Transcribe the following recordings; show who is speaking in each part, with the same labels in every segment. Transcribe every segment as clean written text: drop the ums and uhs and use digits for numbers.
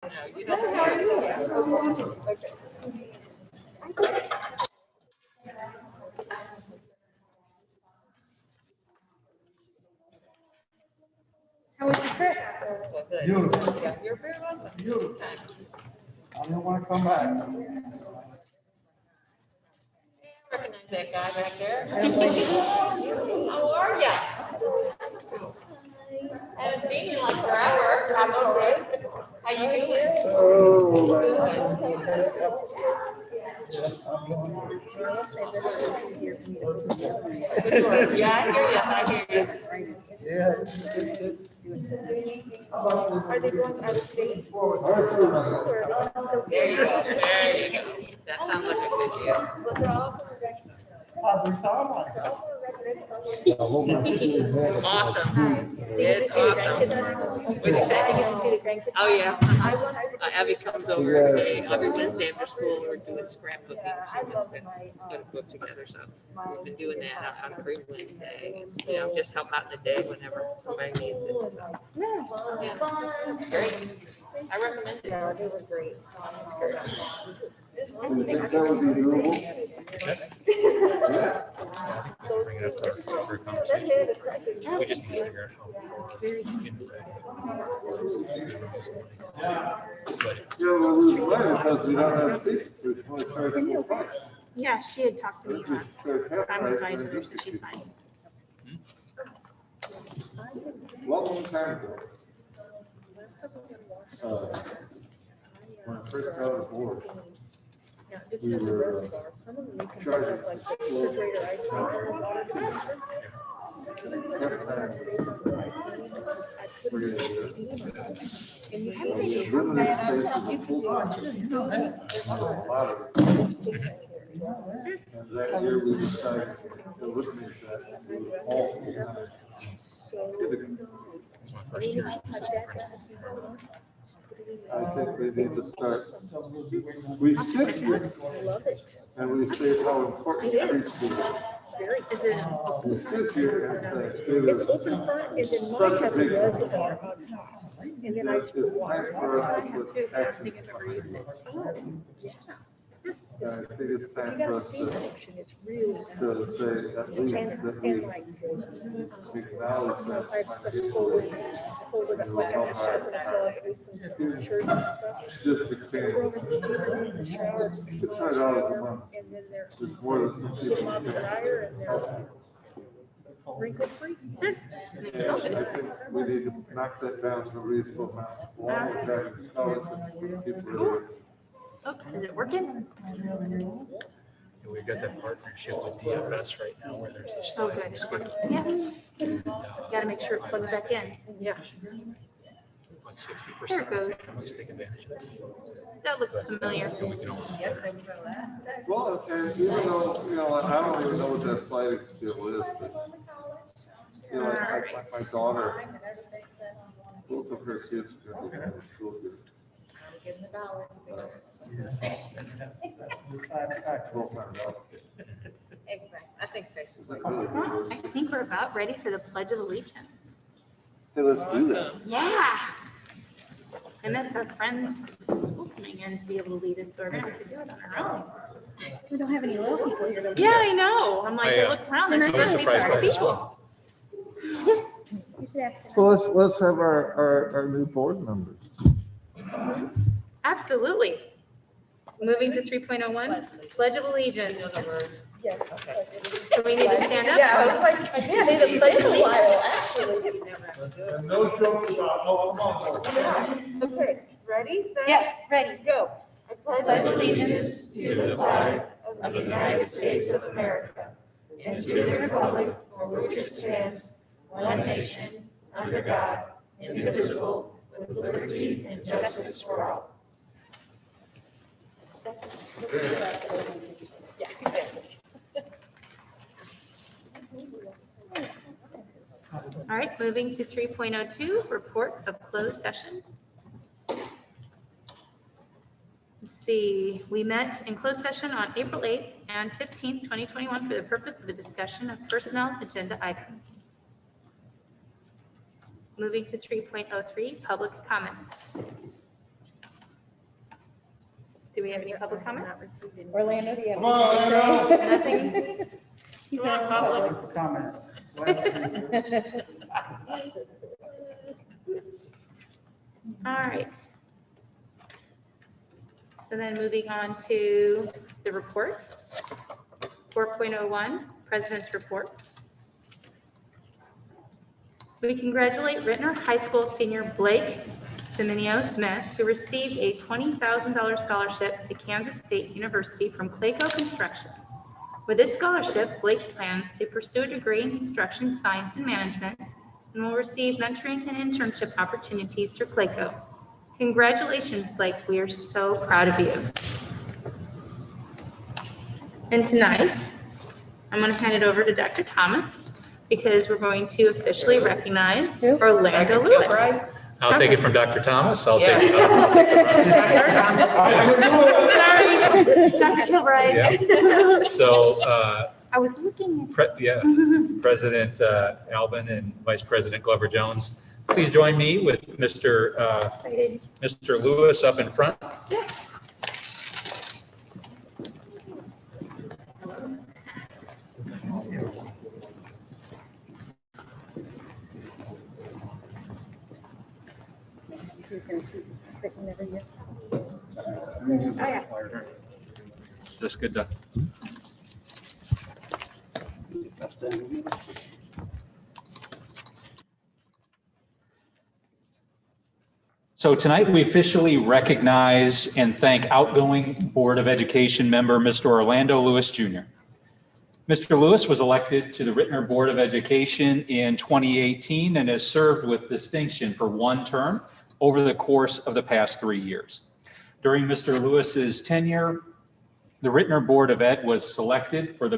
Speaker 1: How was your trip?
Speaker 2: Beautiful.
Speaker 3: Yeah, you're very welcome.
Speaker 2: Beautiful. I don't want to come back.
Speaker 3: Recognize that guy back there. How are ya? Haven't seen you in like forever. I'm okay. How you doing? Yeah, I hear you. I hear you.
Speaker 2: Yeah.
Speaker 1: Are they going out of state?
Speaker 3: There you go. There you go. That sounds like a good deal. Awesome. It's awesome. What'd you say? Oh, yeah. Abby comes over every Wednesday after school. We're doing scrapbooking. She wants to put a book together. So we've been doing that on every Wednesday. You know, just help out in the day whenever somebody needs it. So, yeah. Great. I recommend it.
Speaker 1: No, they were great.
Speaker 2: That would be doable.
Speaker 4: Bring it up for a conversation. We just need to figure out how we can do that. But
Speaker 2: Yeah, well, we were because we don't have seats. We only charge them $4.
Speaker 1: Yeah, she had talked to me last time I signed her, so she's fine.
Speaker 2: Long time ago. When I first got on board, we were charging.
Speaker 1: And you have to
Speaker 2: And that year we decided to eliminate that. All the time.
Speaker 4: my first year as assistant principal.
Speaker 2: I think we need to start. We sit here and we say how important preschool is.
Speaker 1: Is it?
Speaker 2: We sit here and say it is
Speaker 5: Open front, and then
Speaker 2: such
Speaker 5: mine
Speaker 2: a
Speaker 5: has a
Speaker 2: big.
Speaker 5: reservoir on top. And then I
Speaker 2: It's time for us to put action. I think it's
Speaker 5: You
Speaker 2: time
Speaker 5: got
Speaker 2: for
Speaker 5: a
Speaker 2: us
Speaker 5: steam
Speaker 2: to
Speaker 5: connection, it's really
Speaker 2: say at least that we
Speaker 5: and like,
Speaker 2: acknowledge that.
Speaker 5: I have stuff folded up, like I have shelves in the closet with some shirts and stuff.
Speaker 2: Just
Speaker 5: We're
Speaker 2: became
Speaker 5: over the steam room in the shower.
Speaker 2: $600 a month.
Speaker 5: And then they're,
Speaker 2: It's more than some
Speaker 5: put
Speaker 2: people.
Speaker 5: them on the dryer and they're wrinkle free.
Speaker 2: I think we need to knock that down to a reasonable amount. Along with having scholarships, people
Speaker 1: Okay, is it working?
Speaker 4: And we've got that partnership with DFS right now where there's this.
Speaker 1: Oh, good. It's working. Yeah. Gotta make sure it plugs back in.
Speaker 5: Yeah.
Speaker 4: Like 60%.
Speaker 1: There it goes.
Speaker 4: Can always take advantage of it.
Speaker 1: That looks familiar.
Speaker 4: And we can always.
Speaker 2: Well, and even though, I don't even know what that sliding scale is, but, like my daughter, both of her kids go to school here.
Speaker 3: I think Stacy's.
Speaker 1: I think we're about ready for the Pledge of Allegiance.
Speaker 2: Hey, let's do that.
Speaker 1: Yeah. And that's our friends from school coming in to be able to lead us, so we're gonna have to do it on our own.
Speaker 5: We don't have any little people here. don't we?
Speaker 1: Yeah, I know. I'm like, I look around, there's
Speaker 4: I was
Speaker 1: supposed to be
Speaker 4: surprised
Speaker 1: some
Speaker 4: by this
Speaker 1: people.
Speaker 2: Well, let's have our new board members.
Speaker 1: Absolutely. Moving to 3.01, Pledge of Allegiance.
Speaker 5: Yes.
Speaker 1: So we need to stand up.
Speaker 3: Yeah, I was like, I
Speaker 5: Yeah, say the pledge a while, actually.
Speaker 2: No joke about,
Speaker 5: Okay, ready? Set,
Speaker 1: Yes, ready.
Speaker 5: Go. I
Speaker 1: Pledge allegiance
Speaker 4: To the flag
Speaker 1: of the United States of America and to the republic for which it stands, one nation, under God, indivisible, with liberty and justice for all. All right, moving to 3.02, report of closed session. Let's see, we met in closed session on April 8th and 15th, 2021 for the purpose of a discussion of personnel agenda items. Moving to 3.03, public comments. Do we have any public comments?
Speaker 5: Orlando, do you have
Speaker 2: Come on,
Speaker 5: anything to say? Nothing? He's
Speaker 3: Come on,
Speaker 5: in
Speaker 3: public.
Speaker 6: Comments.
Speaker 1: All right. So then moving on to the reports. 4.01, President's Report. We congratulate Ritenour High School senior Blake Simonio Smith, who received a $20,000 scholarship to Kansas State University from Clayco Construction. With this scholarship, Blake plans to pursue a degree in construction science and management and will receive mentoring and internship opportunities through Clayco. Congratulations, Blake. We are so proud of you. And tonight, I'm going to hand it over to Dr. Thomas because we're going to officially recognize Orlando Lewis.
Speaker 4: I'll take it from Dr. Thomas. I'll take it.
Speaker 3: Dr. Thomas.
Speaker 1: Sorry, Dr. Kilbride.
Speaker 4: Yeah. So,
Speaker 1: I was looking
Speaker 4: President Albin and Vice President Glover Jones, please join me with Mr. Lewis up in front.
Speaker 5: He's gonna keep sticking every year.
Speaker 1: Oh, yeah.
Speaker 4: Just good to. So tonight we officially recognize and thank outgoing Board of Education member, Mr. Orlando Lewis Jr. Mr. Lewis was elected to the Ritenour Board of Education in 2018 and has served with distinction for one term over the course of the past 3 years. During Mr. Lewis's tenure, the Ritenour Board of Ed was selected for the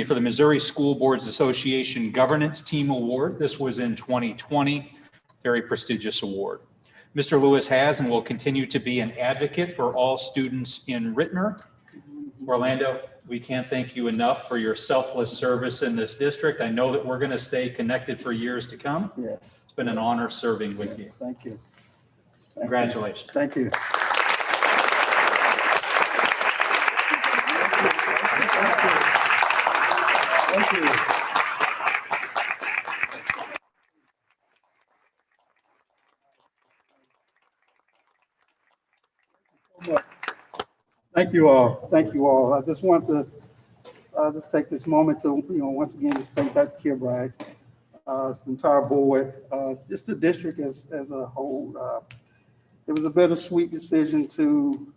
Speaker 4: for the Missouri School Boards Association Governance Team Award. This was in 2020, very prestigious award. Mr. Lewis has and will continue to be an advocate for all students in Ritenour. Orlando, we can't thank you enough for your selfless service in this district. I know that we're going to stay connected for years to come.
Speaker 6: Yes.
Speaker 4: It's been an honor serving with you.
Speaker 6: Thank you.
Speaker 4: Congratulations.
Speaker 6: Thank you. Thank you. Thank you all. Thank you all. I just want to just take this moment to, once again, just thank Dr. Kilbride, the entire board, just the district as a whole. It was a bittersweet decision to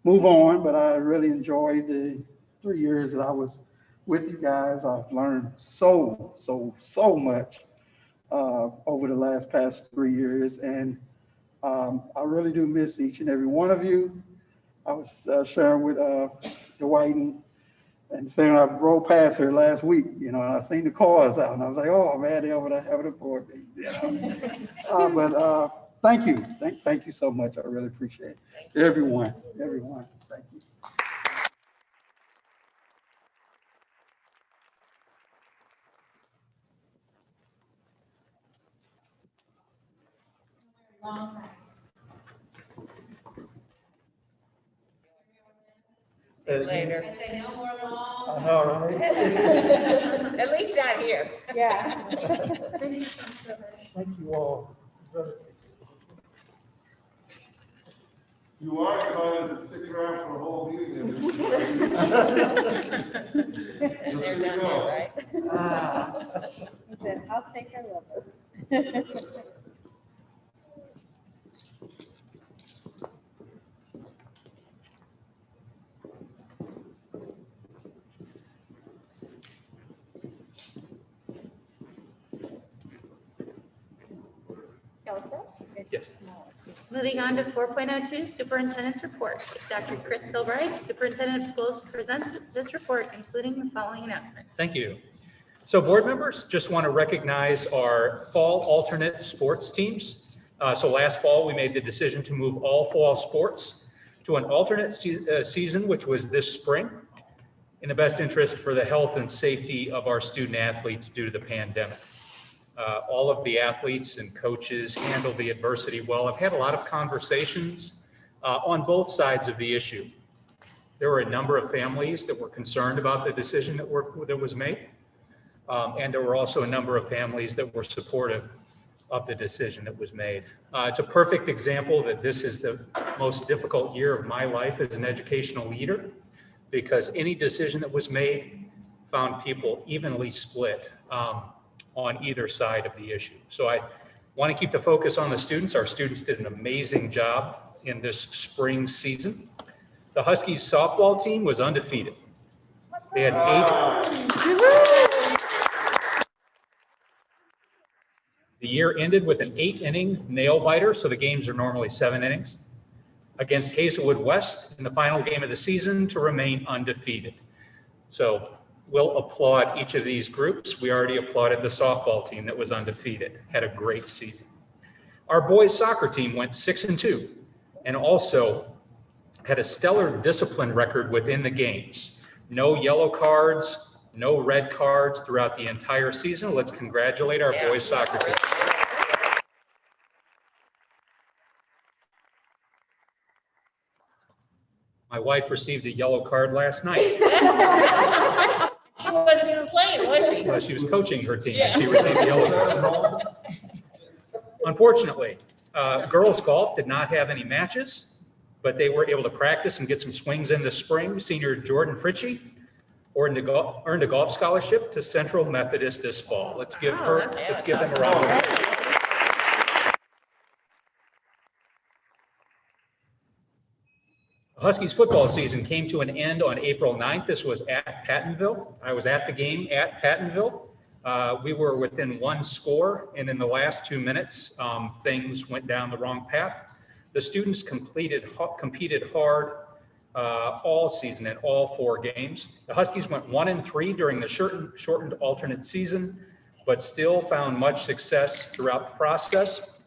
Speaker 6: move on, but I really enjoyed the 3 years that I was with you guys. I've learned so much over the past 3 years, and I really do miss each and every one of you. I was sharing with Dwight and saying I rode past her last week, and I seen the cars out, and I was like, oh man, they're over there having a board meeting, But thank you, thank you so much. I really appreciate it. Everyone, thank you.
Speaker 3: Later.
Speaker 1: I say no more long.
Speaker 6: I know, right?
Speaker 3: At least not here.
Speaker 5: Yeah.
Speaker 6: Thank you all.
Speaker 2: You are invited to stick around for the whole meeting.
Speaker 3: And they're done there, right?
Speaker 5: He said, I'll take care of it.
Speaker 4: Yes.
Speaker 1: Moving on to 4.02, Superintendent's Report. Dr. Chris Kilbride, Superintendent of Schools, presents this report, including the following announcement.
Speaker 4: Thank you. So board members, just want to recognize our fall alternate sports teams. So last fall, we made the decision to move all fall sports to an alternate season, which was this spring, in the best interest for the health and safety of our student athletes due to the pandemic. All of the athletes and coaches handled the adversity well. I've had a lot of conversations on both sides of the issue. There were a number of families that were concerned about the decision that was made. And there were also a number of families that were supportive of the decision that was made. It's a perfect example that this is the most difficult year of my life as an educational leader, because any decision that was made found people evenly split on either side of the issue. So I want to keep the focus on the students. Our students did an amazing job in this spring season. The Huskies softball team was undefeated. They had 8. The year ended with an 8-inning nail biter, so the games are normally 7 innings, against Hazelwood West in the final game of the season to remain undefeated. So we'll applaud each of these groups. We already applauded the softball team that was undefeated, had a great season. Our boys soccer team went 6-2 and also had a stellar discipline record within the games. No yellow cards, no red cards throughout the entire season. Let's congratulate our boys soccer team. My wife received a yellow card last night.
Speaker 3: She wasn't even playing, was she?
Speaker 4: Well, she was coaching her team and she received a yellow card. Unfortunately, girls golf did not have any matches, but they were able to practice and get some swings in the spring. Senior Jordan Fritchie earned a golf scholarship to Central Methodist this fall. Let's give them a round of applause. The Huskies football season came to an end on April 9th. This was at Pattonville. I was at the game at Pattonville. We were within 1 score, and in the last 2 minutes, things went down the wrong path. The students competed hard all season in all 4 games. The Huskies went 1-3 during the shortened alternate season, but still found much success throughout the process.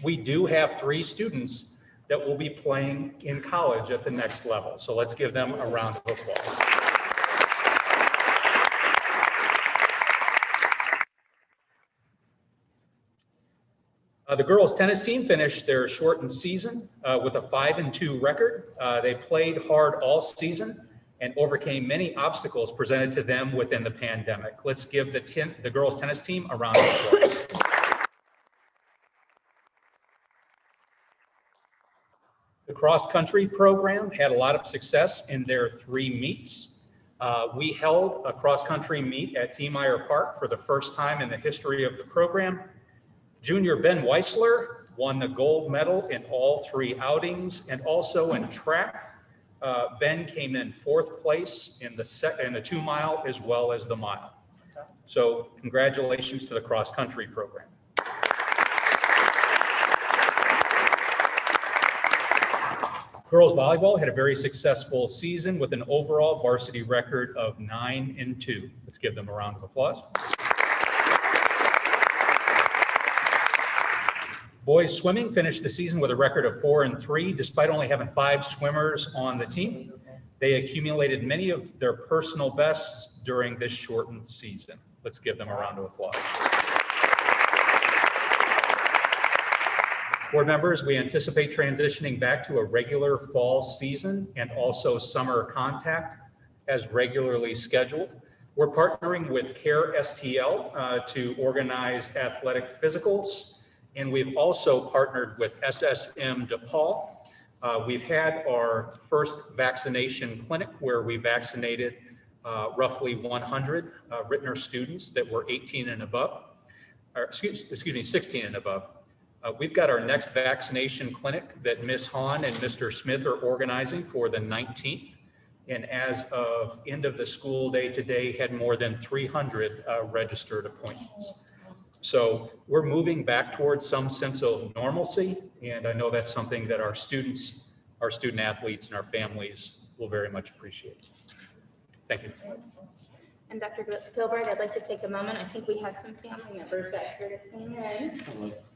Speaker 4: We do have 3 students that will be playing in college at the next level. So let's give them a round of applause. The girls tennis team finished their shortened season with a 5-2 record. They played hard all season and overcame many obstacles presented to them within the pandemic. Let's give the girls tennis team a round of applause. The cross-country program had a lot of success in their 3 meets. We held a cross-country meet at T. Meyer Park for the first time in the history of the program. Junior Ben Weissler won the gold medal in all 3 outings, and also in track. Ben came in 4th place in the 2-mile as well as the mile. So congratulations to the cross-country program. Girls volleyball had a very successful season with an overall varsity record of 9-2. Let's give them a round of applause. Boys swimming finished the season with a record of 4-3, despite only having 5 swimmers on the team. They accumulated many of their personal bests during this shortened season. Let's give them a round of applause. Board members, we anticipate transitioning back to a regular fall season and also summer contact as regularly scheduled. We're partnering with CARE STL to organize athletic physicals, and we've also partnered with SSM DePaul. We've had our first vaccination clinic where we vaccinated roughly 100 Ritenour students that were 18 and above, or excuse me, 16 and above. We've got our next vaccination clinic that Ms. Hahn and Mr. Smith are organizing for the 19th. And as of end of the school day today, had more than 300 registered appointments. So we're moving back towards some sense of normalcy. And I know that's something that our students, our student athletes, and our families will very much appreciate. Thank you.
Speaker 5: And Dr. Gilbert, I'd like to take a moment. I think we have some family members back here to come in,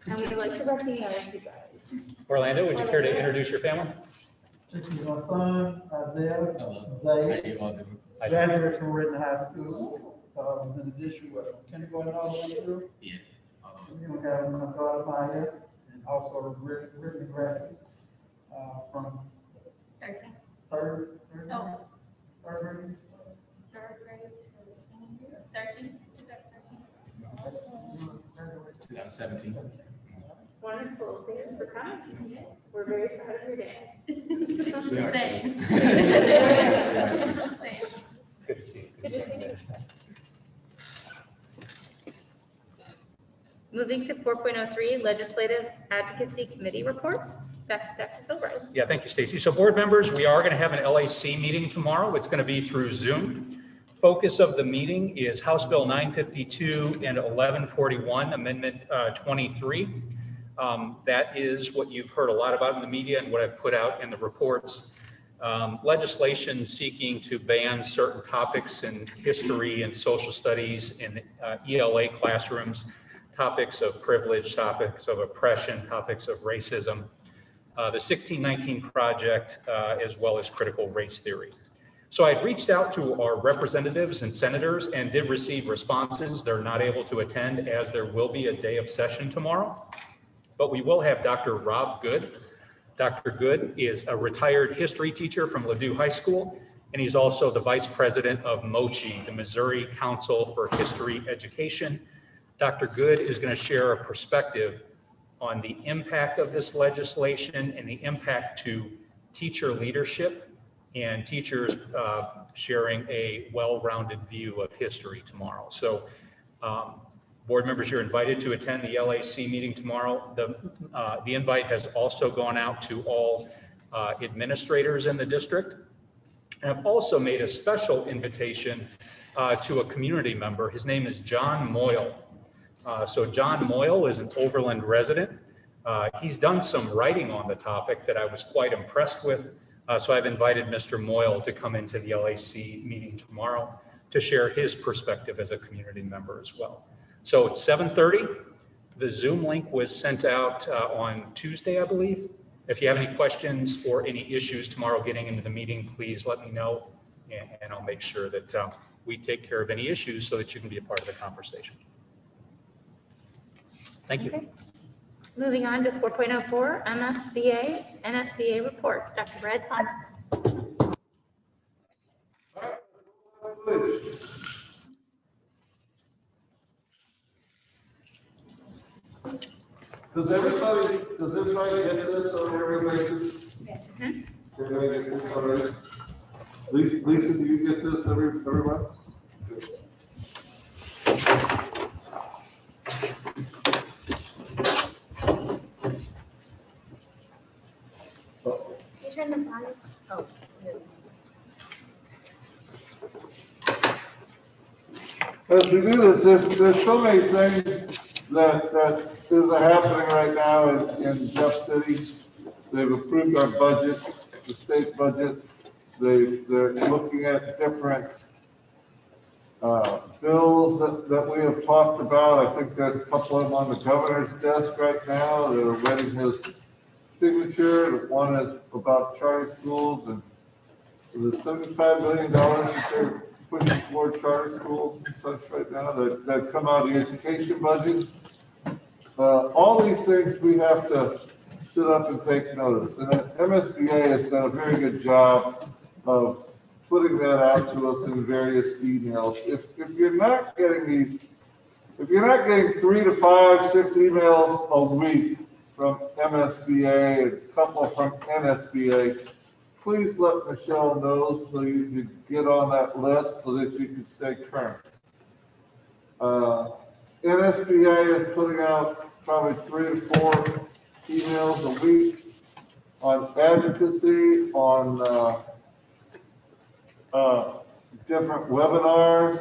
Speaker 5: and we'd like to recognize you guys.
Speaker 4: Orlando, would you care to introduce your family?
Speaker 6: This is my son, Isaiah, Zay, graduated from Ritenour High School, in addition with kindergarten all the way through.
Speaker 7: Yeah.
Speaker 6: You know, got my daughter Maya, and also Ritenour graduate. from
Speaker 5: 13.
Speaker 6: third.
Speaker 5: Oh.
Speaker 6: Third grade.
Speaker 5: Third grade to senior year. 13.
Speaker 7: 2017.
Speaker 5: Wonderful. Thank you for coming. We're very proud of your day.
Speaker 1: Same.
Speaker 4: Good to see you.
Speaker 5: Good to see you. Moving to 4.03, Legislative Advocacy Committee Report. Back to Dr. Kilbride.
Speaker 4: Yeah, thank you, Stacy. So board members, we are going to have an LAC meeting tomorrow. It's going to be through Zoom. Focus of the meeting is House Bill 952 and 1141, Amendment 23. That is what you've heard a lot about in the media and what I've put out in the reports. Legislation seeking to ban certain topics in history and social studies in ELA classrooms, topics of privilege, topics of oppression, topics of racism, the 1619 Project, as well as critical race theory. So I reached out to our representatives and senators and did receive responses. They're not able to attend as there will be a day of session tomorrow, but we will have Dr. Rob Good. Dr. Good is a retired history teacher from Ladue High School, and he's also the vice president of MOCHI, the Missouri Council for History Education. Dr. Good is going to share a perspective on the impact of this legislation and the impact to teacher leadership and teachers sharing a well-rounded view of history tomorrow. So board members, you're invited to attend the LAC meeting tomorrow. The invite has also gone out to all administrators in the district. And I've also made a special invitation to a community member. His name is John Moyle. So John Moyle is an Overland resident. He's done some writing on the topic that I was quite impressed with. So I've invited Mr. Moyle to come into the LAC meeting tomorrow to share his perspective as a community member as well. So it's 7:30. The Zoom link was sent out on Tuesday, I believe. If you have any questions or any issues tomorrow getting into the meeting, please let me know, and I'll make sure that we take care of any issues so that you can be a part of the conversation. Thank you.
Speaker 5: Okay. Moving on to 4.04, NSBA report. Dr. Brad Thomas.
Speaker 2: Does everybody get this on everybody?
Speaker 5: Mhm.
Speaker 2: Everybody get this already? Lisa, do you get this, everyone?
Speaker 5: You turn them on. Oh.
Speaker 2: As we do this, there's so many things that is happening right now in Jeff City. They've approved our budget, the state budget. They're looking at different bills that we have talked about. I think there's a couple of them on the governor's desk right now that are waiting his signature. One is about charter schools and the $75 billion that they're pushing toward charter schools and such right now that come out of the education budget. All these things we have to sit up and take notice. And MSBA has done a very good job of putting that out to us in various emails. If you're not getting these, if you're not getting 3 to 5, 6 emails a week from MSBA and a couple from NSBA, please let Michelle know so you can get on that list so that you can stay current. NSBA is putting out probably 3 to 4 emails a week on advocacy, on different webinars,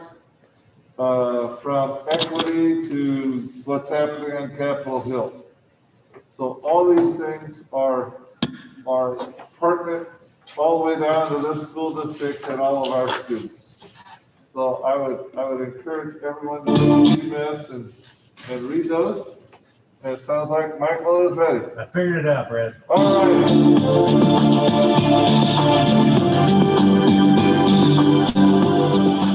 Speaker 2: from equity to what's happening on Capitol Hill. So all these things are pertinent all the way down to this school district and all of our students. So I would encourage everyone to read this and read those. And it sounds like Michael is ready.
Speaker 8: I figured it out, Brad.
Speaker 2: All right.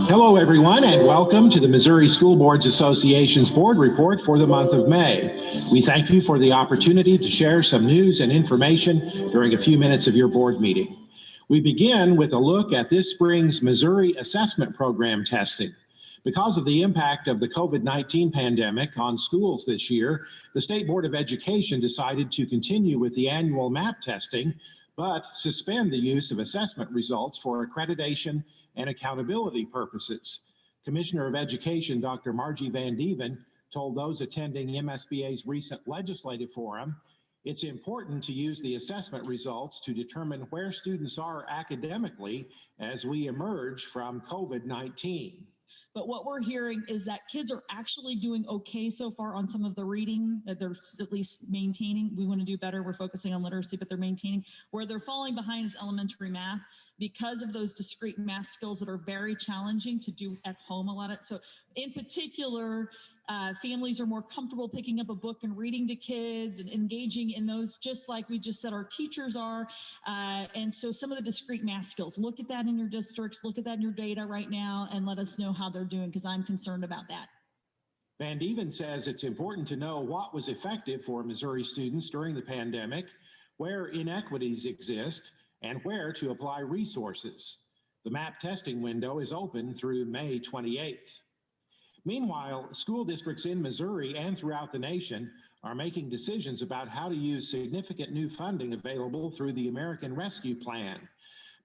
Speaker 8: Now Hello, everyone, and welcome to the Missouri School Boards Association's board report for the month of May. We thank you for the opportunity to share some news and information during a few minutes of your board meeting. We begin with a look at this spring's Missouri Assessment Program testing. Because of the impact of the COVID-19 pandemic on schools this year, the State Board of Education decided to continue with the annual MAP testing, but suspend the use of assessment results for accreditation and accountability purposes. Commissioner of Education, Dr. Margie Van Dieven, told those attending MSBA's recent legislative forum, it's important to use the assessment results to determine where students are academically as we emerge from COVID-19.
Speaker 9: But what we're hearing is that kids are actually doing okay so far on some of the reading that they're at least maintaining. We want to do better. We're focusing on literacy, but they're maintaining. Where they're falling behind is elementary math because of those discrete math skills that are very challenging to do at home a lot of. So in particular, families are more comfortable picking up a book and reading to kids and engaging in those, just like we just said our teachers are. And so some of the discrete math skills, look at that in your districts, look at that in your data right now, and let us know how they're doing, because I'm concerned about that.
Speaker 8: Van Dieven says it's important to know what was effective for Missouri students during the pandemic, where inequities exist, and where to apply resources. The MAP testing window is open through May 28th. Meanwhile, school districts in Missouri and throughout the nation are making decisions about how to use significant new funding available through the American Rescue Plan.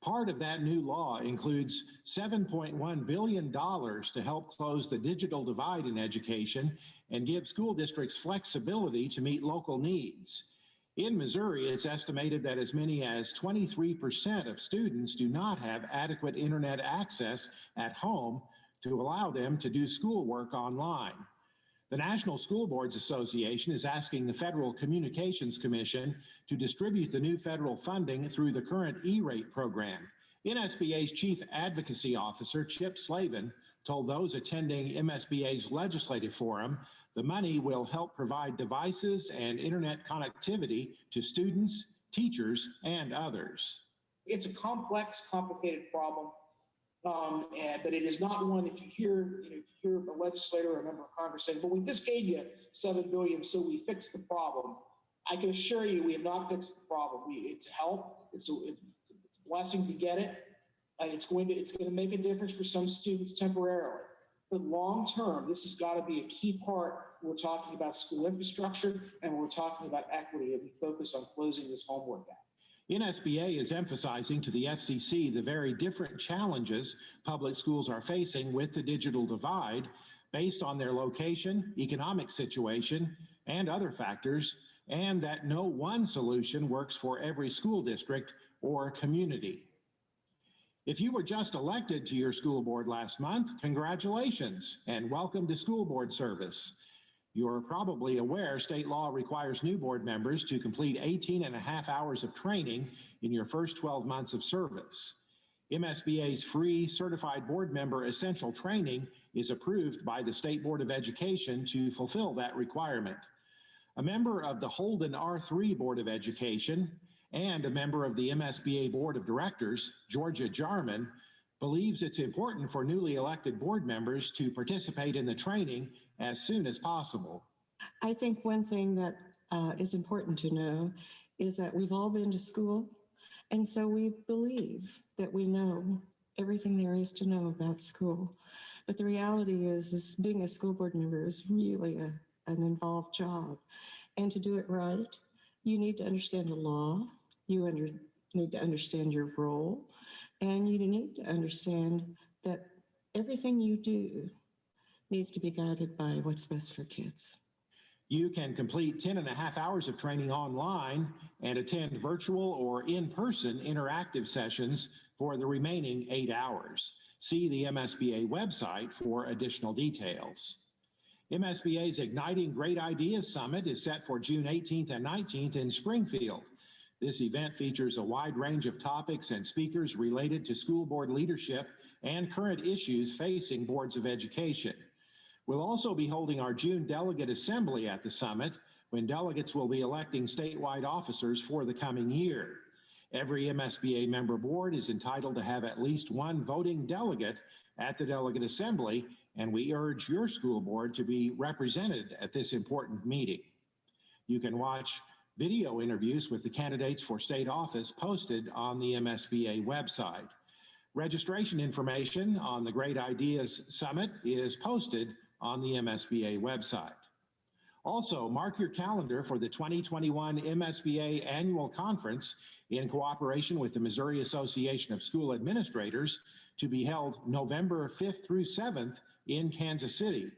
Speaker 8: Part of that new law includes $7.1 billion to help close the digital divide in education and give school districts flexibility to meet local needs. In Missouri, it's estimated that as many as 23% of students do not have adequate internet access at home to allow them to do schoolwork online. The National School Boards Association is asking the Federal Communications Commission to distribute the new federal funding through the current E-rate program. NSBA's Chief Advocacy Officer, Chip Slavin, told those attending MSBA's legislative forum the money will help provide devices and internet connectivity to students, teachers, and others.
Speaker 10: It's a complex, complicated problem. But it is not one that you hear a legislator or a member of Congress saying, but we just gave you $7 billion, so we fixed the problem. I can assure you we have not fixed the problem. It's help. It's a blessing to get it. And it's going to make a difference for some students temporarily. But long term, this has got to be a key part. We're talking about school infrastructure and we're talking about equity, and we focus on closing this homework gap.
Speaker 8: NSBA is emphasizing to the FCC the very different challenges public schools are facing with the digital divide based on their location, economic situation, and other factors, and that no one solution works for every school district or community. If you were just elected to your school board last month, congratulations and welcome to school board service. You're probably aware state law requires new board members to complete 18.5 hours of training in your first 12 months of service. MSBA's free certified board member essential training is approved by the State Board of Education to fulfill that requirement. A member of the Holden R3 Board of Education and a member of the MSBA Board of Directors, Georgia Jarman, believes it's important for newly elected board members to participate in the training as soon as possible.
Speaker 11: I think one thing that is important to know is that we've all been to school, and so we believe that we know everything there is to know about school. But the reality is being a school board member is really an involved job. And to do it right, you need to understand the law, you need to understand your role, and you need to understand that everything you do needs to be guided by what's best for kids.
Speaker 8: You can complete 10.5 hours of training online and attend virtual or in-person interactive sessions for the remaining 8 hours. See the MSBA website for additional details. MSBA's Igniting Great Ideas Summit is set for June 18th and 19th in Springfield. This event features a wide range of topics and speakers related to school board leadership and current issues facing boards of education. We'll also be holding our June delegate assembly at the summit, when delegates will be electing statewide officers for the coming year. Every MSBA member board is entitled to have at least one voting delegate at the delegate assembly, and we urge your school board to be represented at this important meeting. You can watch video interviews with the candidates for state office posted on the MSBA website. Registration information on the Great Ideas Summit is posted on the MSBA website. Also, mark your calendar for the 2021 MSBA Annual Conference in cooperation with the Missouri Association of School Administrators to be held November 5th through 7th in Kansas City.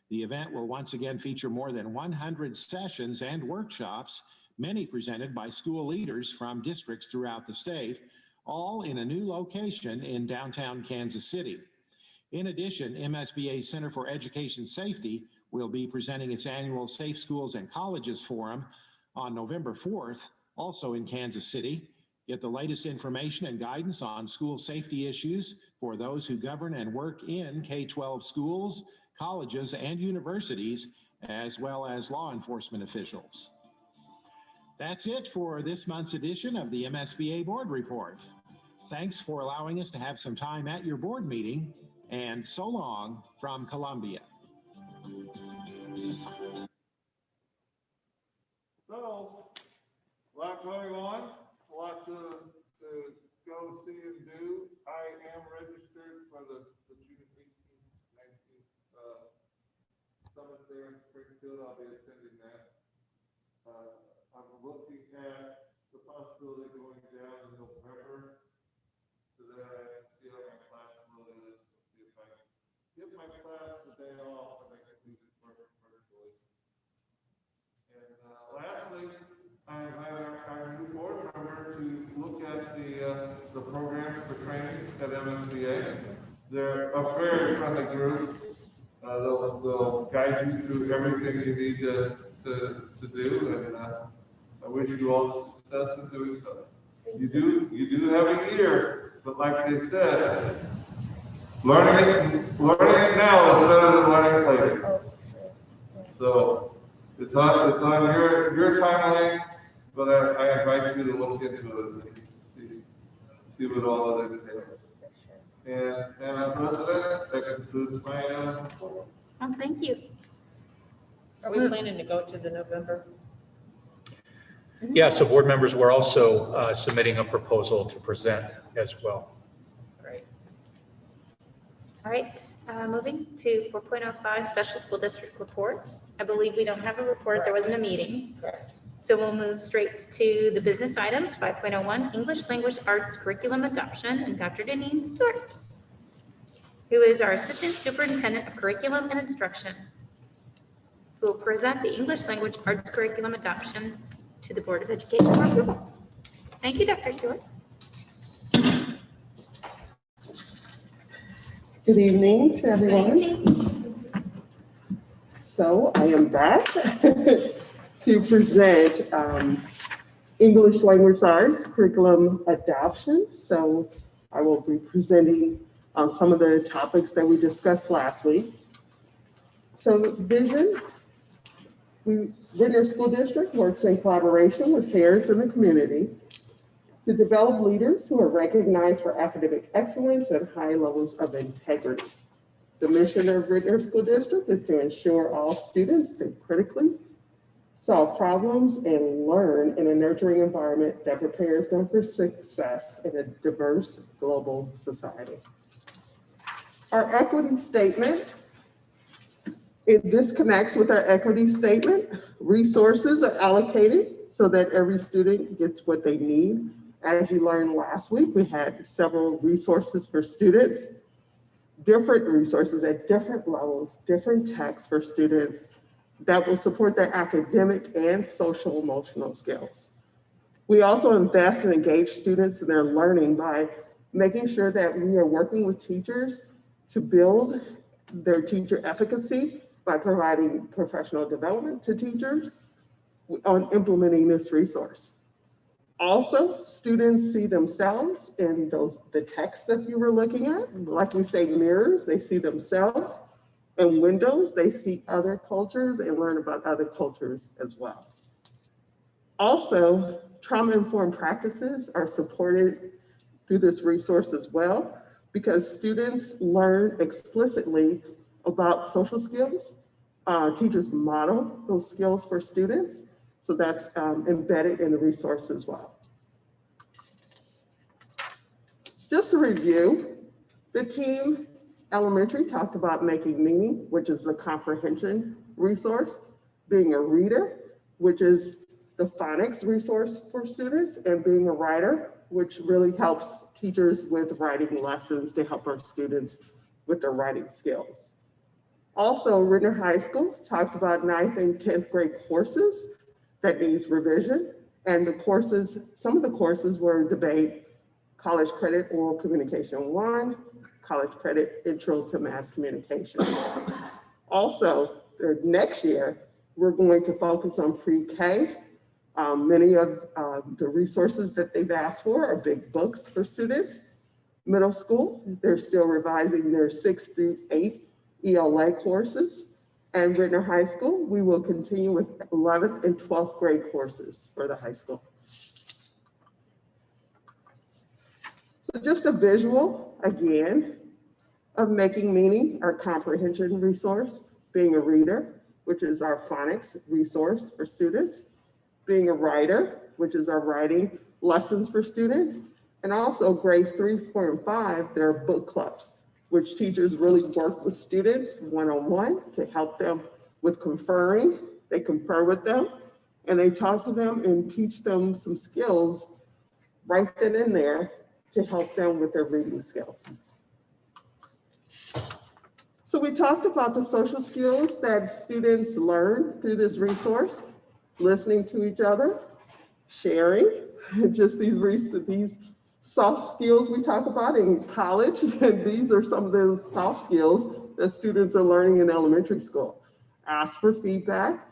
Speaker 8: The event will once again feature more than 100 sessions and workshops, many presented by school leaders from districts throughout the state, all in a new location in downtown Kansas City. In addition, MSBA's Center for Education Safety will be presenting its annual Safe Schools and Colleges Forum on November 4th, also in Kansas City. Get the latest information and guidance on school safety issues for those who govern and work in K-12 schools, colleges, and universities, as well as law enforcement officials. That's it for this month's edition of the MSBA Board Report. Thanks for allowing us to have some time at your board meeting, and so long from Columbia.
Speaker 2: So, a lot going on, a lot to go see and do. I am registered for the June 18th, 19th summit there in Springfield. I'll be attending that. I'm looking at the possibility of going down in November so that I can see how my class really is, see if I can give my class a day off and I can do it virtually. And lastly, I invite our new board member to look at the programs for training at MSBA. They're a very friendly group. They'll guide you through everything you need to do, and I wish you all the success in doing so. You do have a year, but like they said, learning it now is better than learning it later. So it's on your timeline, but I invite you to look into it and see what all of it entails. And Madam President, that concludes my report.
Speaker 5: Oh, thank you.
Speaker 3: Are we planning to go to the November?
Speaker 4: Yeah, so board members were also submitting a proposal to present as well.
Speaker 3: Great.
Speaker 5: All right, moving to 4.05 Special School District Report. I believe we don't have a report. There wasn't a meeting.
Speaker 3: Correct.
Speaker 5: So we'll move straight to the business items, 5.01 English Language Arts Curriculum Adoption, and Dr. Denise Stewart, who is our Assistant Superintendent of Curriculum and Instruction, who will present the English Language Arts Curriculum Adoption to the Board of Education for approval. Thank you, Dr. Stewart.
Speaker 12: Good evening to everyone.
Speaker 5: Good evening.
Speaker 12: So I am back to present English Language Arts Curriculum Adoption. So I will be presenting some of the topics that we discussed last week. So vision, Ritenour School District works in collaboration with parents in the community to develop leaders who are recognized for academic excellence and high levels of integrity. The mission of Ritenour School District is to ensure all students think critically, solve problems, and learn in a nurturing environment that prepares them for success in a diverse global society. Our equity statement, this connects with our equity statement. Resources are allocated so that every student gets what they need. As you learned last week, we had several resources for students, different resources at different levels, different texts for students that will support their academic and social emotional skills. We also invest and engage students in their learning by making sure that we are working with teachers to build their teacher efficacy by providing professional development to teachers on implementing this resource. Also, students see themselves in the text that you were looking at. Like we say, mirrors, they see themselves. And windows, they see other cultures and learn about other cultures as well. Also, Trauma-informed practices are supported through this resource as well, because students learn explicitly about social skills. Teachers model those skills for students, so that's embedded in the resource as well. Just to review, the team elementary talked about making meaning, which is the comprehension resource, being a reader, which is the phonics resource for students, and being a writer, which really helps teachers with writing lessons to help our students with their writing skills. Also, Ritenour High School talked about 9th and 10th grade courses that needs revision. And the courses, some of the courses were debate, college credit, oral communication 1, college credit, intro to mass communication. Also, the next year, we're going to focus on pre-K. Many of the resources that they've asked for are big books for students. Middle school, they're still revising their 6th through 8th ELA courses. And Ritenour High School, we will continue with 11th and 12th grade courses for the high school. So just a visual, again, of making meaning, our comprehension resource, being a reader, which is our phonics resource for students, being a writer, which is our writing lessons for students, and also grades 3, 4, and 5, there are book clubs, which teachers really work with students one-on-one to help them with conferring. They confer with them, and they talk to them and teach them some skills right then and there to help them with their reading skills. So we talked about the social skills that students learn through this resource, listening to each other, sharing, just these soft skills we talk about in college, and these are some of those soft skills that students are learning in elementary school. Ask for feedback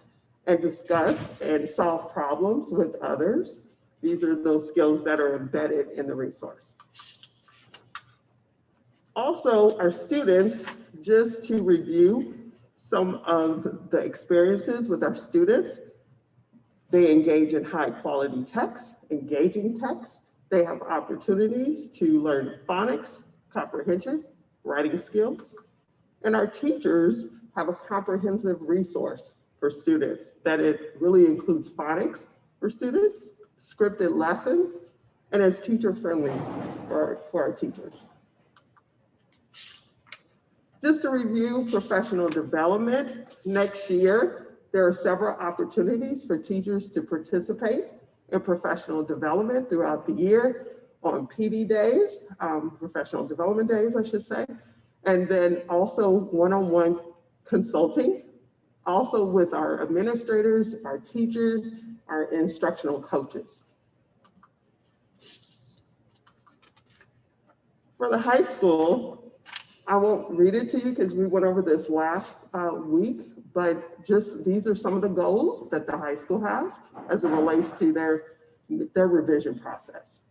Speaker 12: and discuss and solve problems with others. These are those skills that are embedded in the resource. Also, our students, just to review some of the experiences with our students, they engage in high quality text, engaging text. They have opportunities to learn phonics, comprehension, writing skills. And our teachers have a comprehensive resource for students that it really includes phonics for students, scripted lessons, and it's teacher friendly for our teachers. Just to review professional development, next year, there are several opportunities for teachers to participate in professional development throughout the year on PD days, professional development days, I should say, and then also one-on-one consulting, also with our administrators, our teachers, our instructional coaches. For the high school, I won't read it to you because we went over this last week, but just these are some of the goals that the high school has as it relates to their revision process.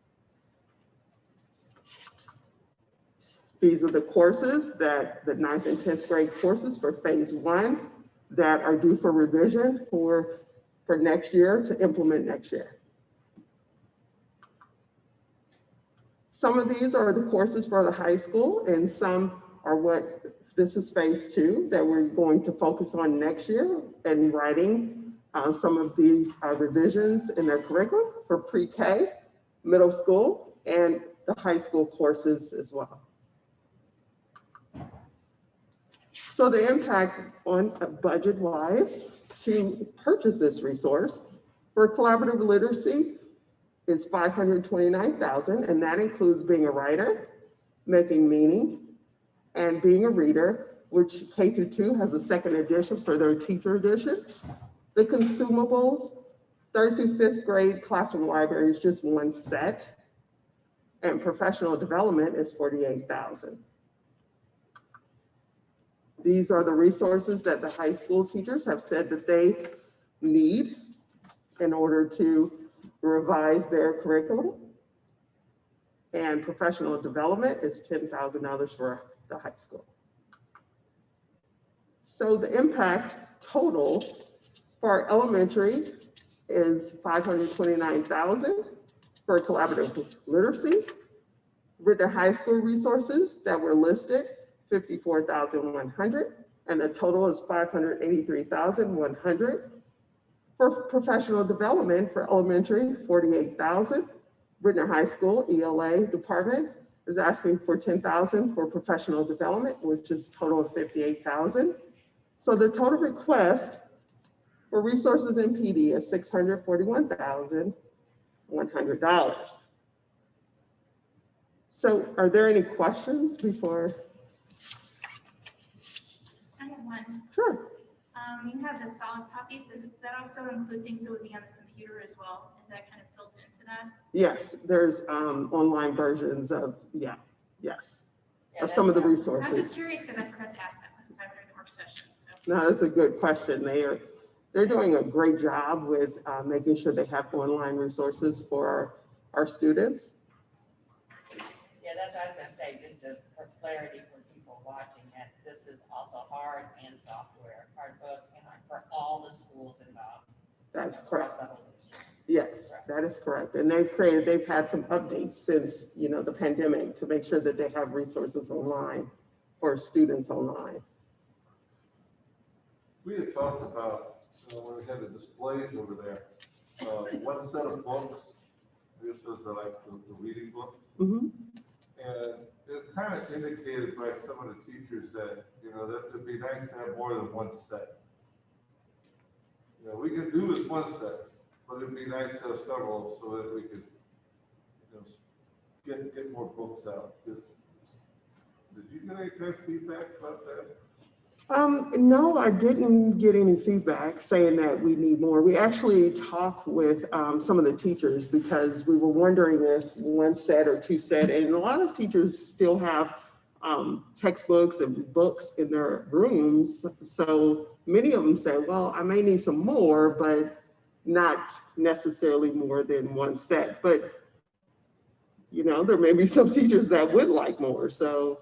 Speaker 12: These are the courses that the 9th and 10th grade courses for phase 1 that are due for revision for next year to implement next year. Some of these are the courses for the high school, and some are this is phase 2 that we're going to focus on next year and writing some of these revisions in their curriculum for pre-K, middle school, and the high school courses as well. So the impact on budget-wise to purchase this resource for collaborative literacy is $529,000, and that includes being a writer, making meaning, and being a reader, which K through 2 has a second edition for their teacher edition. The consumables, 3rd through 5th grade classroom library is just one set, and professional development is $48,000. These are the resources that the high school teachers have said that they need in order to revise their curriculum. And professional development is $10,000 for the high school. So the impact total for our elementary is $529,000 for collaborative literacy. Ritenour High School resources that were listed, $54,100, and the total is $583,100. For professional development for elementary, $48,000. Ritenour High School ELA department is asking for $10,000 for professional development, which is a total of $58,000. So the total request for resources in PD is $641,100. So are there any questions before?
Speaker 5: I have one.
Speaker 12: Sure.
Speaker 5: You have the solid copies. Does that also include things that would be on the computer as well? Is that kind of built into that?
Speaker 12: Yes, there's online versions of, of some of the
Speaker 5: I'm just
Speaker 12: resources.
Speaker 5: curious because I forgot to ask that last time during the work session. So.
Speaker 12: No, that's a good question. They're doing a great job with making sure they have online resources for our students.
Speaker 1: Yeah, that's what I was gonna say, just for clarity for people watching, that this is also hard and software, hard book and for all the schools involved.
Speaker 12: That's
Speaker 1: across
Speaker 12: correct.
Speaker 1: the whole district.
Speaker 12: Yes, that is correct. And they've had some updates since, the pandemic to make sure that they have resources online for students online.
Speaker 2: We had talked about, when we had the displays over there, one set of books, this was like the reading book.
Speaker 12: Mm-hmm.
Speaker 2: And it kind of indicated by some of the teachers that, that it'd be nice to have more than one set. We could do with one set, but it'd be nice to have several so that we could, get more books out. Did you get any kind of feedback about that?
Speaker 12: No, I didn't get any feedback saying that we need more. We actually talked with some of the teachers because we were wondering if one set or two set, and a lot of teachers still have textbooks and books in their rooms. So many of them said, well, I may need some more, but not necessarily more than one set. But, there may be some teachers that would like more. So,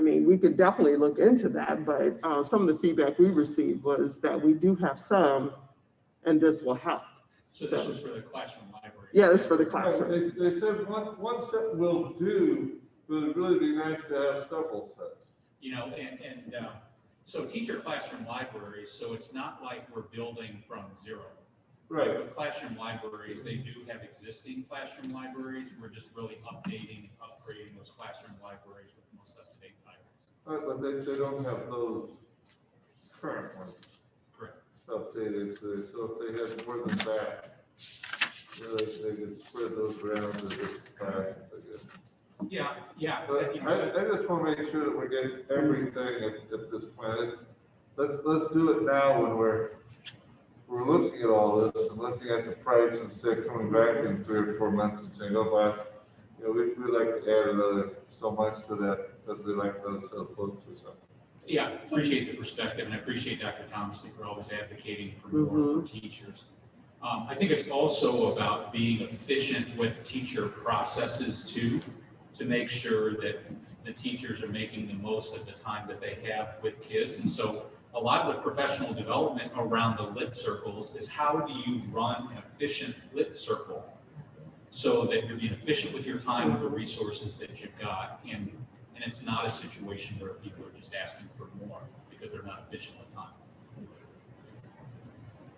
Speaker 12: we could definitely look into that, but some of the feedback we received was that we do have some, and this will help.
Speaker 4: So this was for the classroom library?
Speaker 12: Yeah, it's for the classroom.
Speaker 2: They said one set will do, but it'd really be nice to have several sets.
Speaker 4: So teacher classroom libraries, so it's not like we're building from zero.
Speaker 2: Right.
Speaker 4: With classroom libraries, they do have existing classroom libraries. We're just really updating, upgrading those classroom libraries with most up-to-date titles.
Speaker 2: But they don't have those current ones.
Speaker 4: Correct.
Speaker 2: Updated, so if they had more than that, they could spread those around to different classes, I guess.
Speaker 4: Yeah.
Speaker 2: But I just want to make sure that we're getting everything at this point. Let's do it now when we're looking at all this and looking at the price instead of coming back in 3 or 4 months and saying, oh, but we'd like to add another so much to that we'd like another set of books or something.
Speaker 4: Yeah, appreciate the perspective, and I appreciate Dr. Thomas for always advocating for more for teachers. I think it's also about being efficient with teacher processes too, to make sure that the teachers are making the most of the time that they have with kids. And so a lot of the professional development around the lit circles is how do you run an efficient lit circle so that you're being efficient with your time and the resources that you've got. And it's not a situation where people are just asking for more because they're not efficient with time.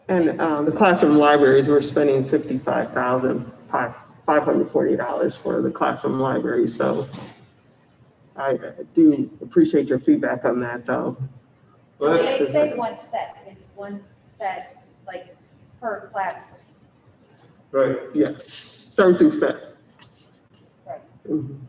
Speaker 12: And the classroom libraries, we're spending $55,540 for the classroom library. So I do appreciate your feedback on that, though.
Speaker 1: So they say one set, it's one set, like per class.
Speaker 2: Right.
Speaker 12: Yes, 3rd through 5th.
Speaker 1: Right.
Speaker 12: Mm-hmm.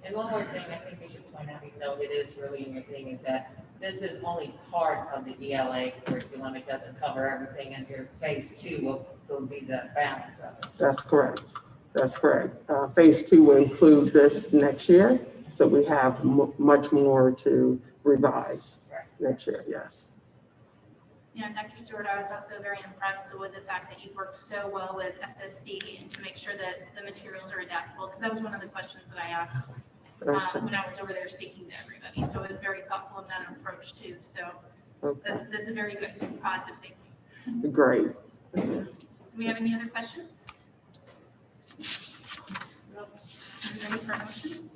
Speaker 1: And one more thing I think we should point out, even though it is really in your thing, is that this is only part of the ELA curriculum. It doesn't cover everything, and your phase 2 will be the balance of it.
Speaker 12: That's correct. That's correct. Phase 2 will include this next year. So we have much more to revise next year, yes.
Speaker 5: Yeah, Dr. Stewart, I was also very impressed with the fact that you worked so well with SSD and to make sure that the materials are adaptable, because that was one of the questions that I asked when I was over there speaking to everybody. So it was very thoughtful in that approach too. So that's a very good positive thing.
Speaker 12: Great.
Speaker 5: Do we have any other questions? Ready for a motion?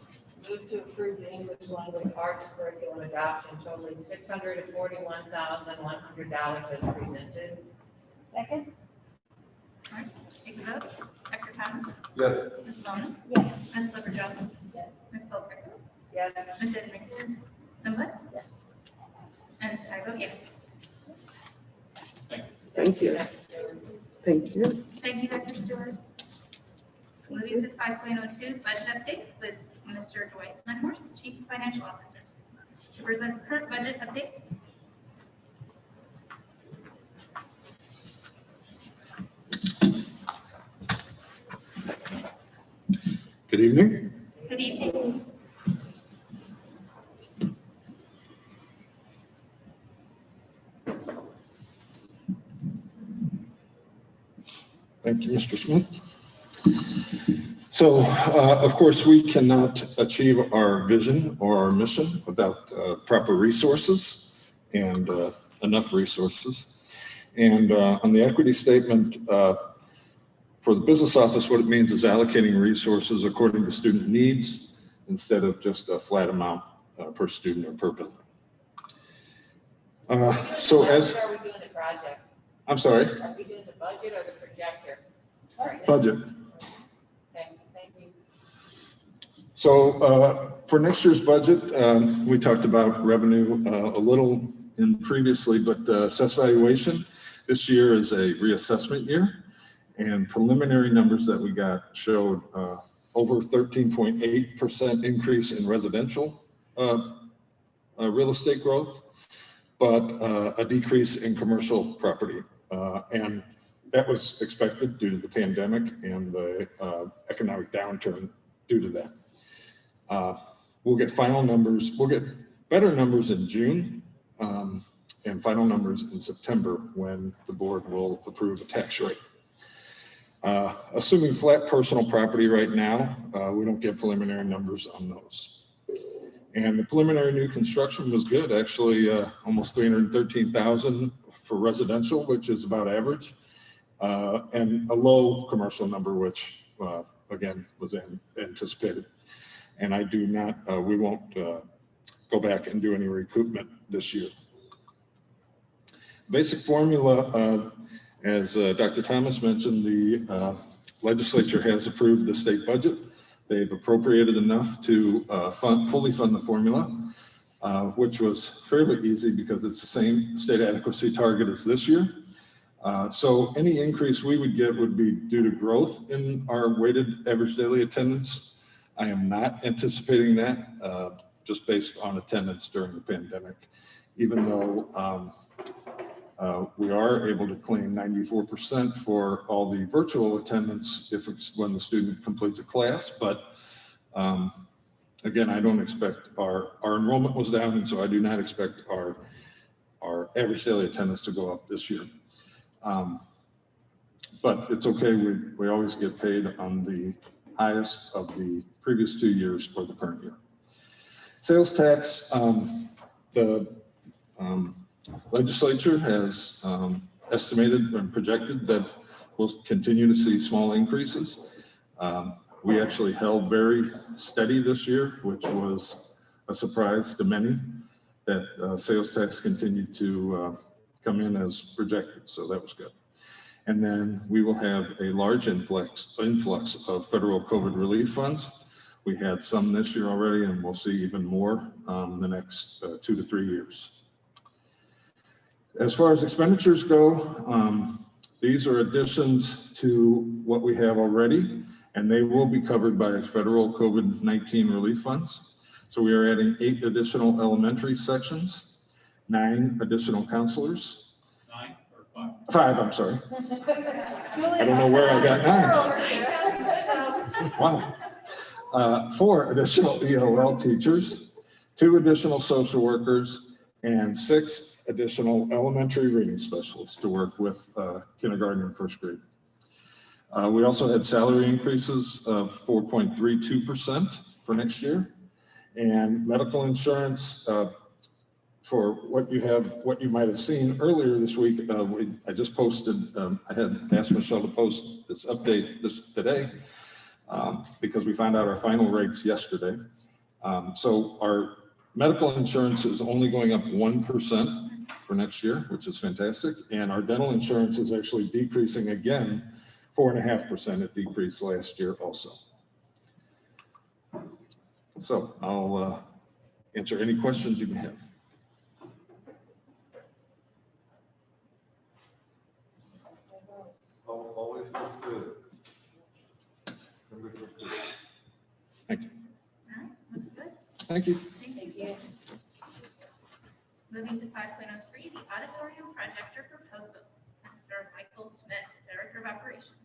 Speaker 1: Move to approve the English language arts curriculum adoption totaling $641,100 as presented.
Speaker 5: Second. All right, take a vote. Dr. Thomas?
Speaker 2: Yes.
Speaker 5: Ms. Bonas?
Speaker 1: Yes.
Speaker 5: Ms. Clifford Jones?
Speaker 1: Yes.
Speaker 5: Ms. Bobrick?
Speaker 1: Yes.
Speaker 5: Ms. Edmonds? Nsba?
Speaker 1: Yes.
Speaker 5: And I vote yes.
Speaker 12: Thank you. Thank you.
Speaker 5: Thank you, Dr. Stewart. Moving to 5.02, budget update with Mr. Dwight Lenhorst, Chief Financial Officer. To present current budget update.
Speaker 13: Good evening.
Speaker 5: Good evening.
Speaker 13: Thank you, Mr. Smith. So, of course, we cannot achieve our vision or our mission without proper resources and enough resources. And on the equity statement, for the business office, what it means is allocating resources according to student needs instead of just a flat amount per student or per building. So as,
Speaker 1: Are we doing the project?
Speaker 13: I'm sorry,
Speaker 1: Are we doing the budget or the projector? Right now?
Speaker 13: budget.
Speaker 1: Okay, thank you.
Speaker 13: So for next year's budget, we talked about revenue a little in previously, but assess valuation this year is a reassessment year, and preliminary numbers that we got showed over 13.8% increase in residential real estate growth, but a decrease in commercial property. And that was expected due to the pandemic and the economic downturn due to that. We'll get final numbers, we'll get better numbers in June and final numbers in September when the board will approve a tax rate. Assuming flat personal property right now, we don't get preliminary numbers on those. And the preliminary new construction was good, actually almost 313,000 for residential, which is about average, and a low commercial number, which again was anticipated. And I do not, we won't go back and do any recoupment this year. Basic formula, as Dr. Thomas mentioned, the legislature has approved the state budget. They've appropriated enough to fully fund the formula, which was fairly easy because it's the same state adequacy target as this year. So any increase we would get would be due to growth in our weighted average daily attendance. I am not anticipating that just based on attendance during the pandemic, even though we are able to claim 94% for all the virtual attendance if it's when the student completes a class. But again, I don't expect our enrollment was down, and so I do not expect our average daily attendance to go up this year. But it's okay, we always get paid on the highest of the previous 2 years or the current year. Sales tax, the legislature has estimated and projected that we'll continue to see small increases. We actually held very steady this year, which was a surprise to many, that sales tax continued to come in as projected, so that was good. And then we will have a large influx of federal COVID relief funds. We had some this year already, and we'll see even more in the next 2 to 3 years. As far as expenditures go, these are additions to what we have already, and they will be covered by federal COVID-19 relief funds. So we are adding 8 additional elementary sections, 9 additional counselors.
Speaker 4: 9 or 5?
Speaker 13: 5, I'm sorry. I don't know where I got 9. Wow. 4 additional ELL teachers, 2 additional social workers, and 6 additional elementary reading specialists to work with kindergarten and first grade. We also had salary increases of 4.32% for next year, and medical insurance for what you might have seen earlier this week, I just posted, I had asked Michelle to post this update today because we found out our final rates yesterday. So our medical insurance is only going up 1% for next year, which is fantastic. And our dental insurance is actually decreasing again, 4.5%. It decreased last year also. So I'll answer any questions you may have.
Speaker 2: Always look good.
Speaker 13: Thank you.
Speaker 5: All right, looks good.
Speaker 13: Thank you.
Speaker 5: Thank you. Moving to 5.03, the auditorium projector proposal. Mr. Michael Smith, Director of Operations.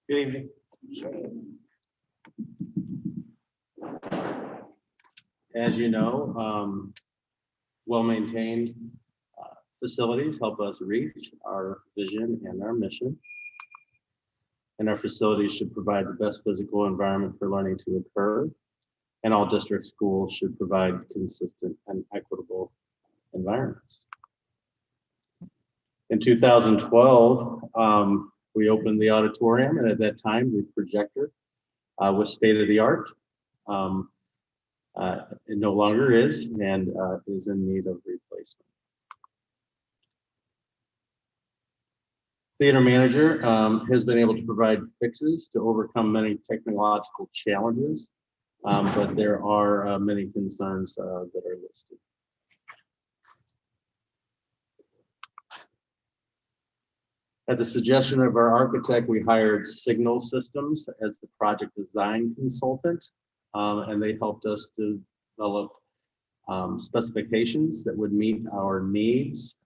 Speaker 14: Good evening. As you know, well-maintained facilities help us reach our vision and our mission. And our facilities should provide the best physical environment for learning to occur. And all district schools should provide consistent and equitable environments. In 2012, we opened the auditorium, and at that time, the projector was state-of-the-art. It no longer is, and is in need of replacement. Theater manager has been able to provide fixes to overcome many technological challenges, but there are many concerns that are listed. At the suggestion of our architect, we hired Signal Systems as the project design consultant, and they helped us to develop specifications that would meet our needs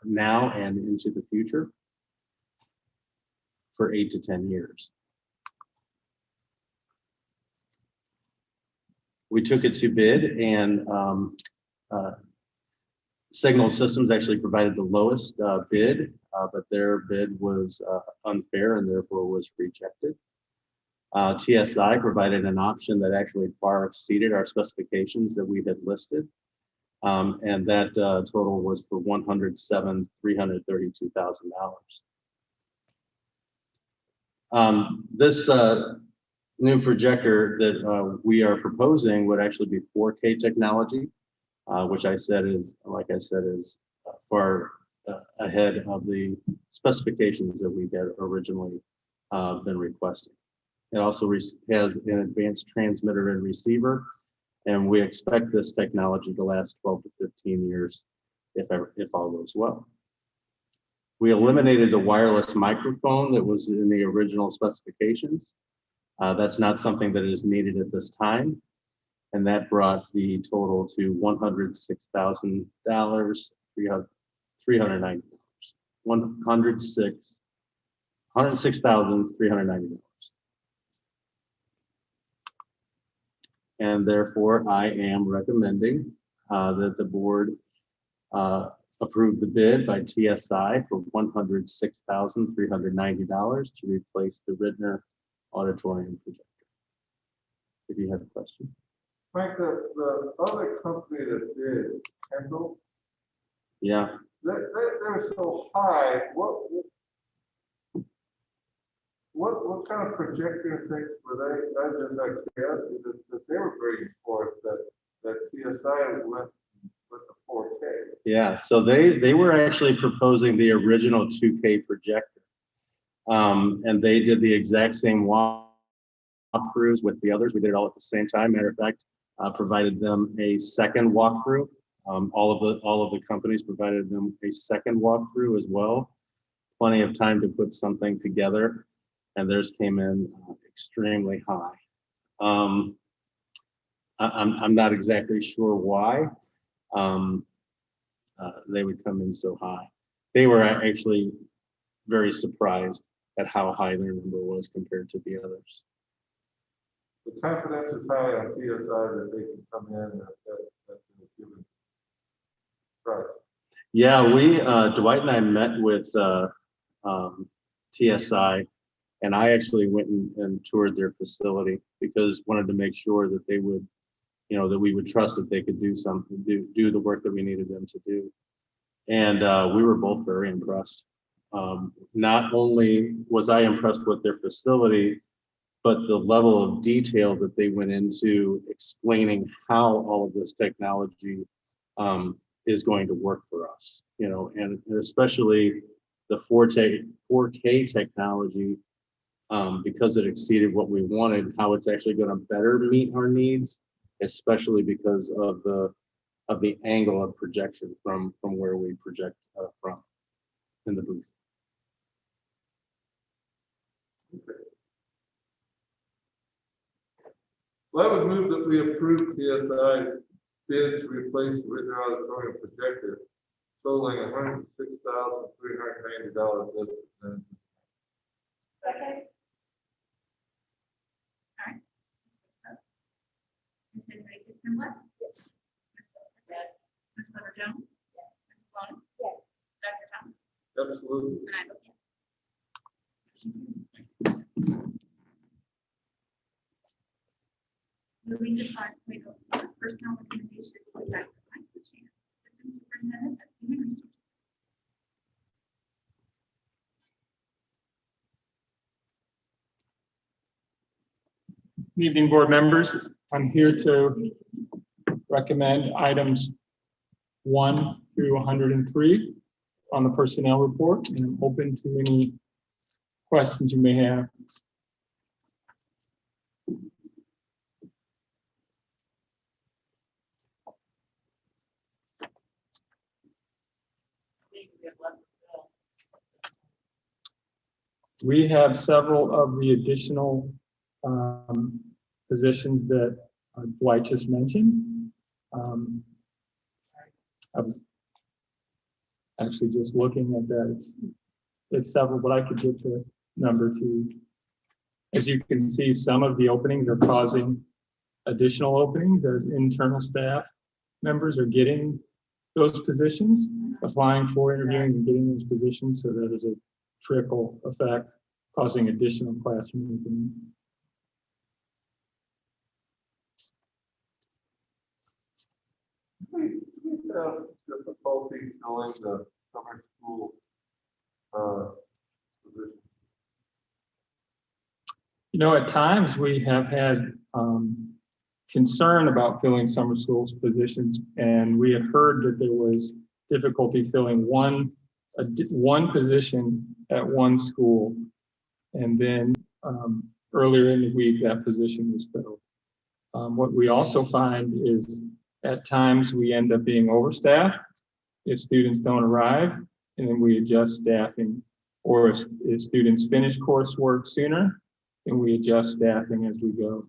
Speaker 14: now and into the future for 8 to 10 years. We took it to bid, and Signal Systems actually provided the lowest bid, but their bid was unfair and therefore was rejected. TSI provided an option that actually far exceeded our specifications that we had listed, and that total was for $107,332,000. This new projector that we are proposing would actually be 4K technology, which I said is, like I said, is far ahead of the specifications that we had originally been requesting. It also has an advanced transmitter and receiver, and we expect this technology to last 12 to 15 years if all goes well. We eliminated the wireless microphone that was in the original specifications. That's not something that is needed at this time, and that brought the total to $106,390. $106,390. And therefore, I am recommending that the board approve the bid by TSI for $106,390 to replace the Ritenour auditorium projector. If you have a question.
Speaker 2: Frank, the other company that did Kendall,
Speaker 14: Yeah.
Speaker 2: they're so high. What kind of projector things were they? I just like that they were bringing forth that TSI went with the 4K.
Speaker 14: Yeah, so they were actually proposing the original 2K projector, and they did the exact same walkthroughs with the others. We did it all at the same time. Matter of fact, provided them a second walkthrough. All of the companies provided them a second walkthrough as well. Plenty of time to put something together, and theirs came in extremely high. I'm not exactly sure why they would come in so high. They were actually very surprised at how high their number was compared to the others.
Speaker 2: The confidence is high on TSI that they can come in at given price.
Speaker 14: Yeah, we, Dwight and I met with TSI, and I actually went and toured their facility because wanted to make sure that they would, that we would trust that they could do something, do the work that we needed them to do. And we were both very impressed. Not only was I impressed with their facility, but the level of detail that they went into explaining how all of this technology is going to work for us, and especially the 4K technology, because it exceeded what we wanted, how it's actually going to better meet our needs, especially because of the angle of projection from where we project from in the booth.
Speaker 2: Well, I would move that we approve TSI bid to replace the Ritenour auditorium projector totaling $106,390 as presented.
Speaker 1: Second.
Speaker 5: Ms. Enriquez Pinblood? Yes. Ms. Hunter Jones? Yes. Ms. Sloan?
Speaker 1: Yes.
Speaker 5: Dr. Thomas?
Speaker 2: Absolutely.
Speaker 5: And I vote yes. Moving to 5.04, personnel organization with Dr. Michael Chan, Assistant Superintendent of Human Resources.
Speaker 15: Good evening, board members. I'm here to recommend items 1 through 103 on the personnel report, and I'm open to any questions you may have. We have several of the additional positions that Dwight just mentioned. I was actually just looking at that. It's several, but I could get to number 2. As you can see, some of the openings are causing additional openings as internal staff members are getting those positions, applying for, interviewing, and getting those positions, so that there's a trickle effect causing additional classroom openings.
Speaker 2: We have difficulty filling the summer school position.
Speaker 15: At times we have had concern about filling summer school positions, and we had heard that there was difficulty filling one position at one school, and then earlier in the week that position was filled. What we also find is at times we end up being overstaffed if students don't arrive, and then we adjust staffing, or if students finish coursework sooner, then we adjust staffing as we go.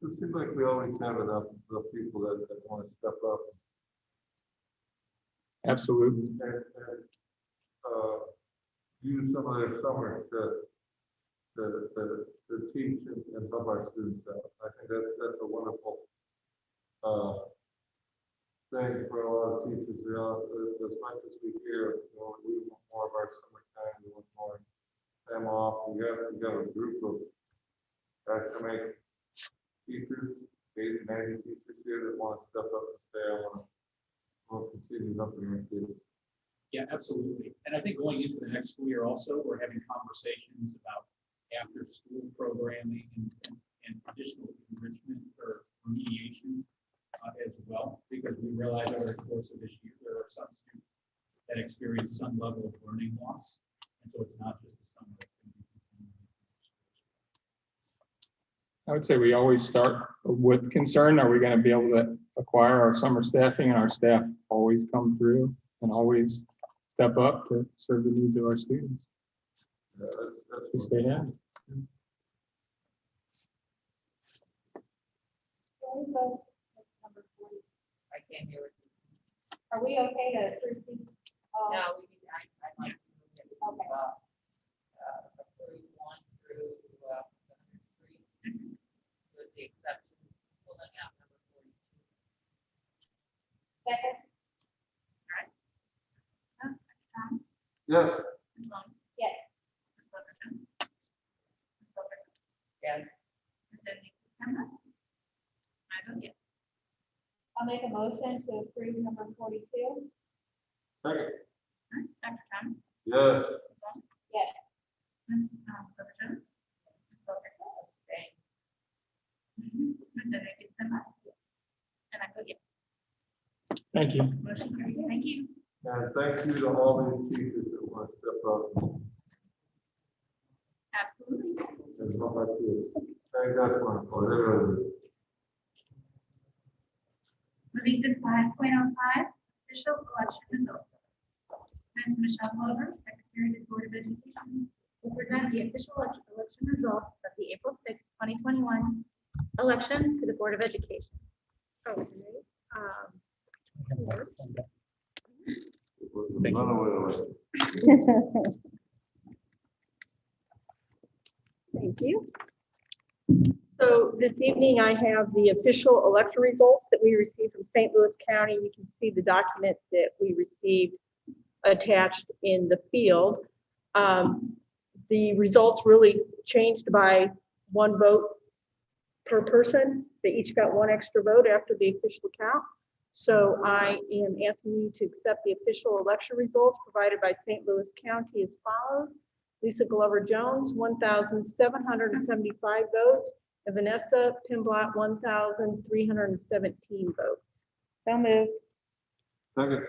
Speaker 2: It seems like we always have enough people that want to step up.
Speaker 15: Absolutely.
Speaker 2: And use some of their summer to teach and help our students out. I think that's a wonderful thing for a lot of teachers. As much as we hear, we want more of our summertime, we want more time off. We got a group of academic teachers, 80, 90 teachers here that want to step up and say, I want to continue helping our kids.
Speaker 4: Yeah, absolutely. And I think going into the next school year also, we're having conversations about after-school programming and additional enrichment or remediation as well, because we realize over the course of this year, there are some students that experience some level of learning loss. And so it's not just the summer.
Speaker 15: I would say we always start with concern. Are we going to be able to acquire our summer staffing? And our staff always come through and always step up to serve the needs of our students. Yes, they have.
Speaker 3: I can't hear it.
Speaker 1: Are we okay to approve these?
Speaker 3: No, we need, I'd like to move it.
Speaker 1: Okay.
Speaker 3: 31 through 103, with the exception of pulling out number 42.
Speaker 1: Second.
Speaker 2: Yes.
Speaker 1: Yes.
Speaker 3: Yes.
Speaker 1: I'll make a motion to approve number 42.
Speaker 2: Second.
Speaker 3: Dr. Thomas?
Speaker 2: Yes.
Speaker 1: Yes.
Speaker 3: Ms. Clover Jones? Ms. Clover abstain. Ms. Nsba? And I vote yes.
Speaker 15: Thank you.
Speaker 3: Motion carries. Thank you.
Speaker 2: And thank you to all these teachers that want to step up
Speaker 3: Absolutely.
Speaker 2: and help our kids. Thank God for it.
Speaker 3: Moving to 5.05, official election results. Ms. Michelle Clover, Secretary of the Board of Education, will present the official election results of the April 6, 2021 election to the Board of Education.
Speaker 2: Thank you.
Speaker 16: Thank you. So this evening, I have the official election results that we received from St. Louis County. You can see the document that we received attached in the field. The results really changed by one vote per person. They each got one extra vote after the official count. So I am asking you to accept the official election results provided by St. Louis County as follows. Lisa Glover Jones, 1,775 votes, and Vanessa Pimblott, 1,317 votes.
Speaker 5: So moved.
Speaker 2: Second.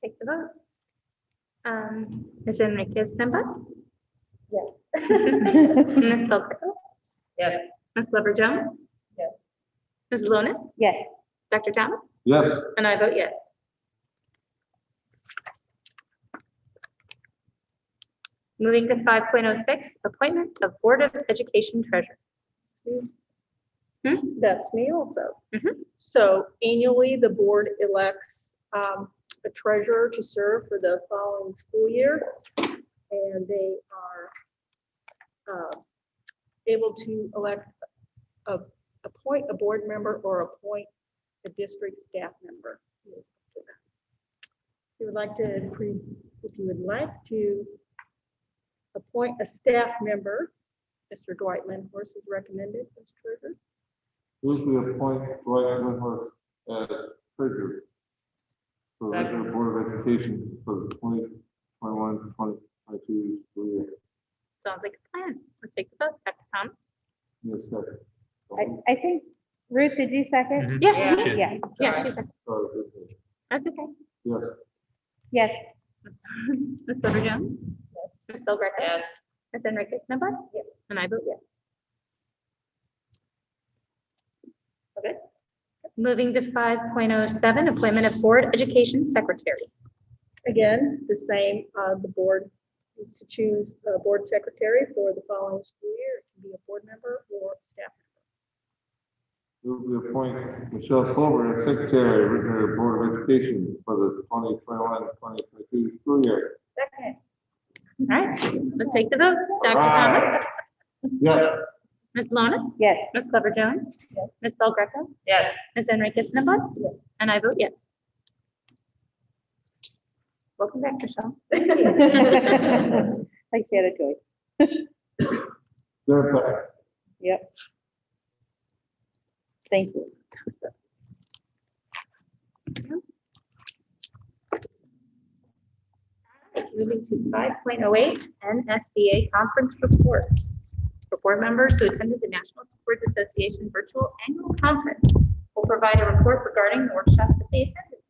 Speaker 5: Take the vote. Ms. Enriquez Msba?
Speaker 16: Yes.
Speaker 5: Ms. Belcrico?
Speaker 3: Yes.
Speaker 5: Ms. Glover Jones?
Speaker 16: Yes.
Speaker 5: Ms. Lonis?
Speaker 16: Yes.
Speaker 5: Dr. Thomas?
Speaker 2: Yes.
Speaker 5: And I vote yes. Moving to 5.06, appointment of Board of Education Treasurer.
Speaker 16: That's me also.
Speaker 5: Mhm.
Speaker 16: So annually, the board elects a treasurer to serve for the following school year. And they are able to elect, appoint a board member or appoint a district staff member. If you would like to appoint a staff member, Mr. Dwight Lindhorst is recommended as treasurer.
Speaker 2: Move to appoint Dwight Lindhorst as treasurer for the regular Board of Education for the 2021-2022 school year.
Speaker 5: Sounds like a plan. Let's take the vote. Dr. Thomas?
Speaker 2: Yes, second.
Speaker 5: I think, Ruth, did you second?
Speaker 4: Mhm.
Speaker 5: Yeah.
Speaker 4: Yeah. She-
Speaker 5: Yeah, yeah, she's second.
Speaker 2: Sorry, good.
Speaker 5: That's okay.
Speaker 2: Yes.
Speaker 5: Yes. Ms. Glover Jones? Yes. Ms. Belgreca?
Speaker 3: Yes.
Speaker 5: Ms. Enriquez Msba? Yes. And I vote yes. Okay. Moving to 5.07, appointment of Board Education Secretary.
Speaker 16: Again, the same, the board needs to choose a board secretary for the following school year. It can be a board member or a staff member.
Speaker 2: Move to appoint Michelle Clover as secretary, regular Board of Education for the 2021-2022 school year.
Speaker 16: Second.
Speaker 5: All right, let's take the vote. Dr.
Speaker 2: Aye.
Speaker 5: Thomas?
Speaker 2: Yes.
Speaker 5: Ms. Lonis?
Speaker 16: Yes.
Speaker 5: Ms. Glover Jones?
Speaker 16: Yes.
Speaker 5: Ms. Belgreca?
Speaker 3: Yes.
Speaker 5: Ms. Enriquez Msba?
Speaker 16: Yes.
Speaker 5: And I vote yes. Welcome back, Michelle.
Speaker 16: Thank you. Like she had a choice.
Speaker 2: Third back.
Speaker 16: Yep. Thank you.
Speaker 5: Moving to 5.08, NSBA conference reports. For board members who attended the National Sports Association virtual annual conference, will provide a report regarding the workshops that they attended.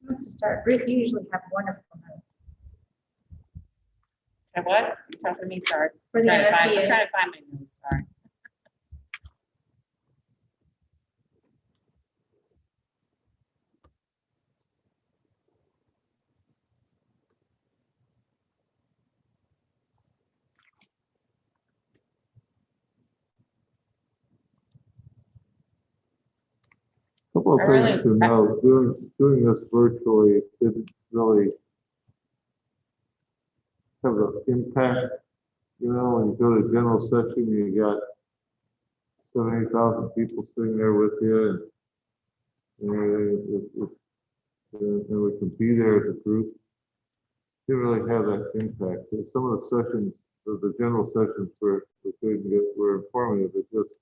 Speaker 5: Who wants to start? Ruth, you usually have wonderful notes.
Speaker 3: And what? Time for me, sorry.
Speaker 5: For the
Speaker 3: I'm
Speaker 5: NSBA.
Speaker 3: trying to find my notes, sorry.
Speaker 2: Couple couple of things to note. Doing this virtually didn't really have an impact. You know, when you go to general session, you got 70,000 people sitting there with you, and we can be there as a group. Didn't really have that impact. Some of the sessions, the general sessions were informative. It just,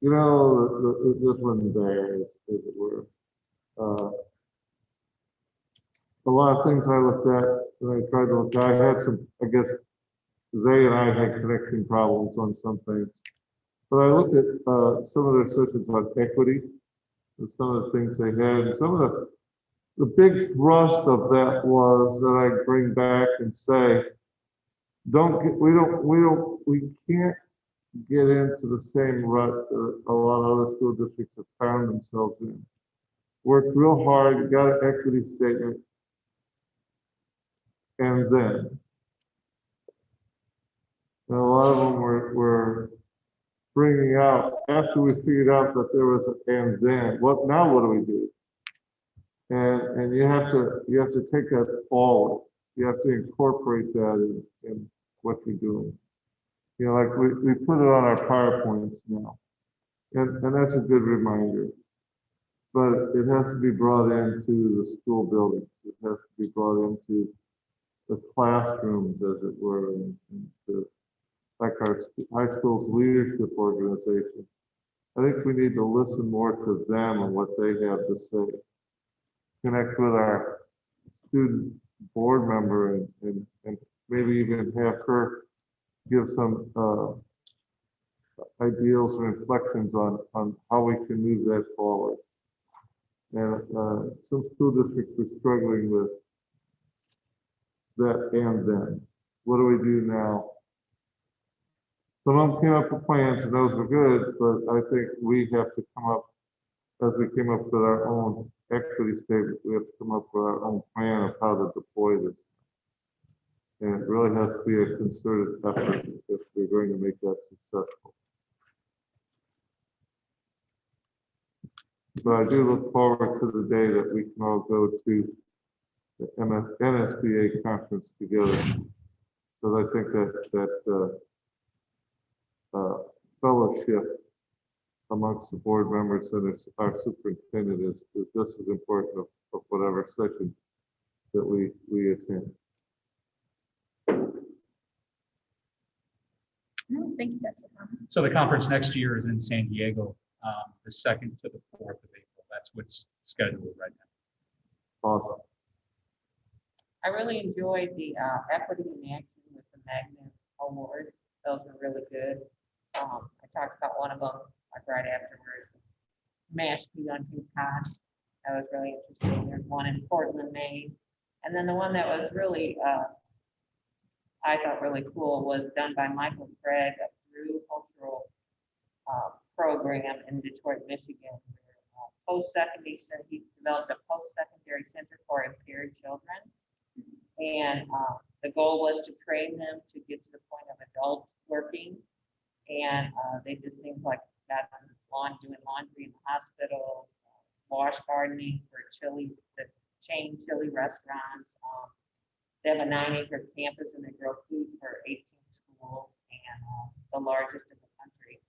Speaker 2: you know, it just wasn't there, as it were. A lot of things I looked at, and I tried to look at, I had some, I guess, they and I had connection problems on some things. But I looked at some of their sessions on equity, and some of the things they had, and some of the big thrust of that was that I bring back and say, we can't get into the same rut that a lot of other school districts have found themselves in. Worked real hard, got an equity statement, and then. And a lot of them were bringing out, after we figured out that there was an and then, now what do we do? And you have to take that forward. You have to incorporate that in what you're doing. You know, like we put it on our PowerPoints now. And that's a good reminder. But it has to be brought into the school buildings. It has to be brought into the classrooms, as it were, and to, like our high school's leadership organization. I think we need to listen more to them and what they have to say. Connect with our student board member and maybe even have her give some ideals and reflections on how we can move that forward. And some school districts are struggling with that and then. What do we do now? Some of them came up with plans and those were good, but I think we have to come up, as we came up with our own equity statement, we have to come up with our own plan of how to deploy this. And it really has to be a concerted effort if we're going to make that successful. But I do look forward to the day that we can all go to the NSBA conference together. Because I think that fellowship amongst the board members and our superintendent is just as important of whatever session that we attend.
Speaker 5: Thank you, Dr. Thomas.
Speaker 4: So the conference next year is in San Diego, the 2nd to the 4th of April. That's what's scheduled right now.
Speaker 2: Awesome.
Speaker 17: I really enjoyed the equity in action with the Magnet Awards. Those were really good. I talked about one of them like right afterwards. Mashpee on Concosh. That was really interesting. There's one in Portland, Maine. And then the one that was really, I thought really cool was done by Michael Craig, a Drew Cultural program in Detroit, Michigan. Post-secondary, he developed a post-secondary center for impaired children. And the goal was to train them to get to the point of adult working. And they did things like that, doing laundry in the hospitals, wash gardening for the chain chili restaurants. They have a 9-acre campus and they grow food for 18 schools and the largest in the country.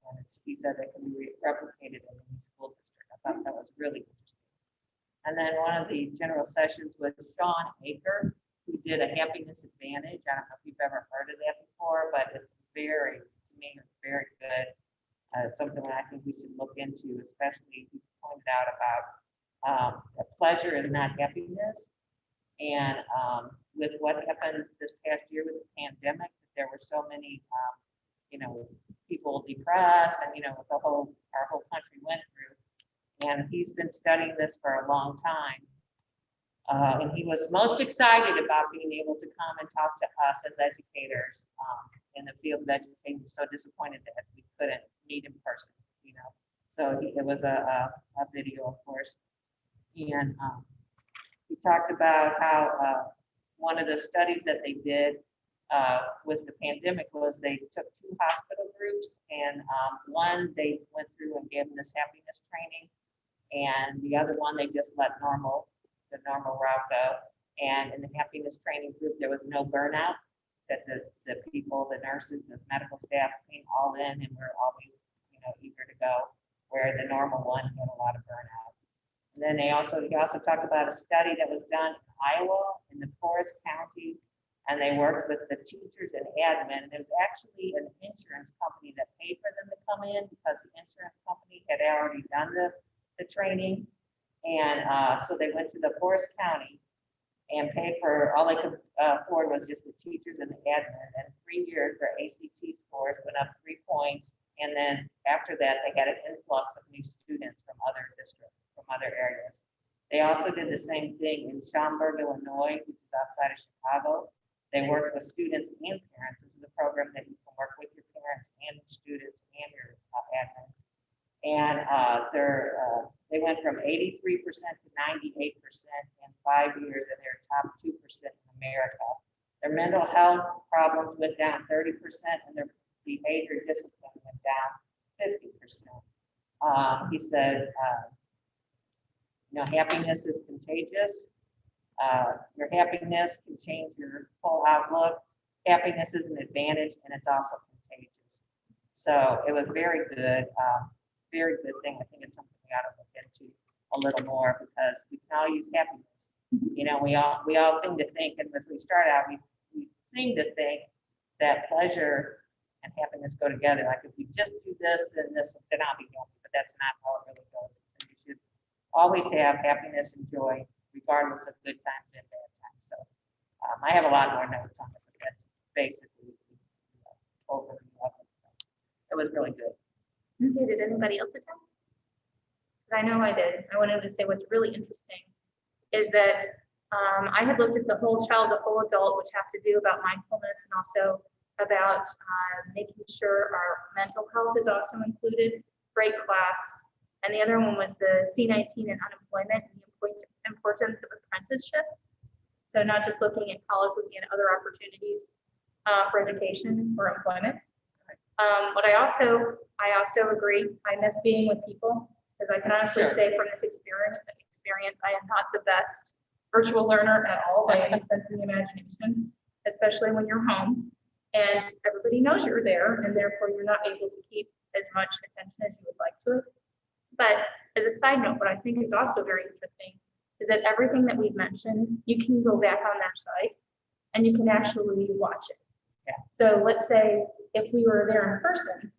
Speaker 17: And he said they can be replicated in any school district. I thought that was really interesting. And then one of the general sessions was Sean Aker, who did a happiness advantage. I don't know if you've ever heard of that before, but it's very, to me, it's very good. It's something that I think we should look into, especially he pointed out about pleasure is not happiness. And with what happened this past year with the pandemic, there were so many, people depressed, and with our whole country went through. And he's been studying this for a long time. And he was most excited about being able to come and talk to us as educators in the field of education. So disappointed that we couldn't meet in person, So it was a video, of course. And he talked about how one of the studies that they did with the pandemic was they took 2 hospital groups, and one they went through and gave them this happiness training, and the other one they just let the normal route go. And in the happiness training group, there was no burnout. That the people, the nurses, the medical staff came all in and were always, eager to go. Where the normal one had a lot of burnout. And then he also talked about a study that was done in Iowa in the Forest County, and they worked with the teachers and admin. And there was actually an insurance company that paid for them to come in because the insurance company had already done the training. And so they went to the Forest County and paid for, all they could afford was just the teachers and the admin. And 3 years, their ACT scores went up 3 points. And then after that, they had an influx of new students from other districts, from other areas. They also did the same thing in Schaumburg, Illinois, which is outside of Chicago. They worked with students and parents. This is a program that you can work with your parents and students and your admin. And they went from 83% to 98% in 5 years, and they're top 2% in America. Their mental health problems went down 30%, and their behavior discipline went down 50%. He said, happiness is contagious. Your happiness can change your whole outlook. Happiness is an advantage, and it's also contagious. So it was very good. Very good thing. I think it's something we ought to look into a little more, because we can all use happiness. We all seem to think, and as we start out, we seem to think that pleasure and happiness go together. Like if we just do this, then I'll be happy. But that's not how it really goes. So you should always have happiness and joy, regardless of good times and bad times. So I have a lot more notes on it, but that's basically overview of it. So it was really good.
Speaker 5: Okay, did anybody else attend? I know I did. I wanted to say what's really interesting is that I had looked at the whole child, the whole adult, which has to do about mindfulness and also about making sure our mental health is also included. Great class. And the other one was the C19 and unemployment and the importance of apprenticeships. So not just looking at college, looking at other opportunities for education or employment. But I also agree. I miss being with people, because I can honestly say from this experience, I am not the best virtual learner at all by any sense of the imagination, especially when you're home and everybody knows you're there, and therefore you're not able to keep as much attention as you would like to. But as a side note, what I think is also very interesting is that everything that we've mentioned, you can go back on their site and you can actually watch it.
Speaker 17: Yeah.
Speaker 5: So let's say if we were there in person,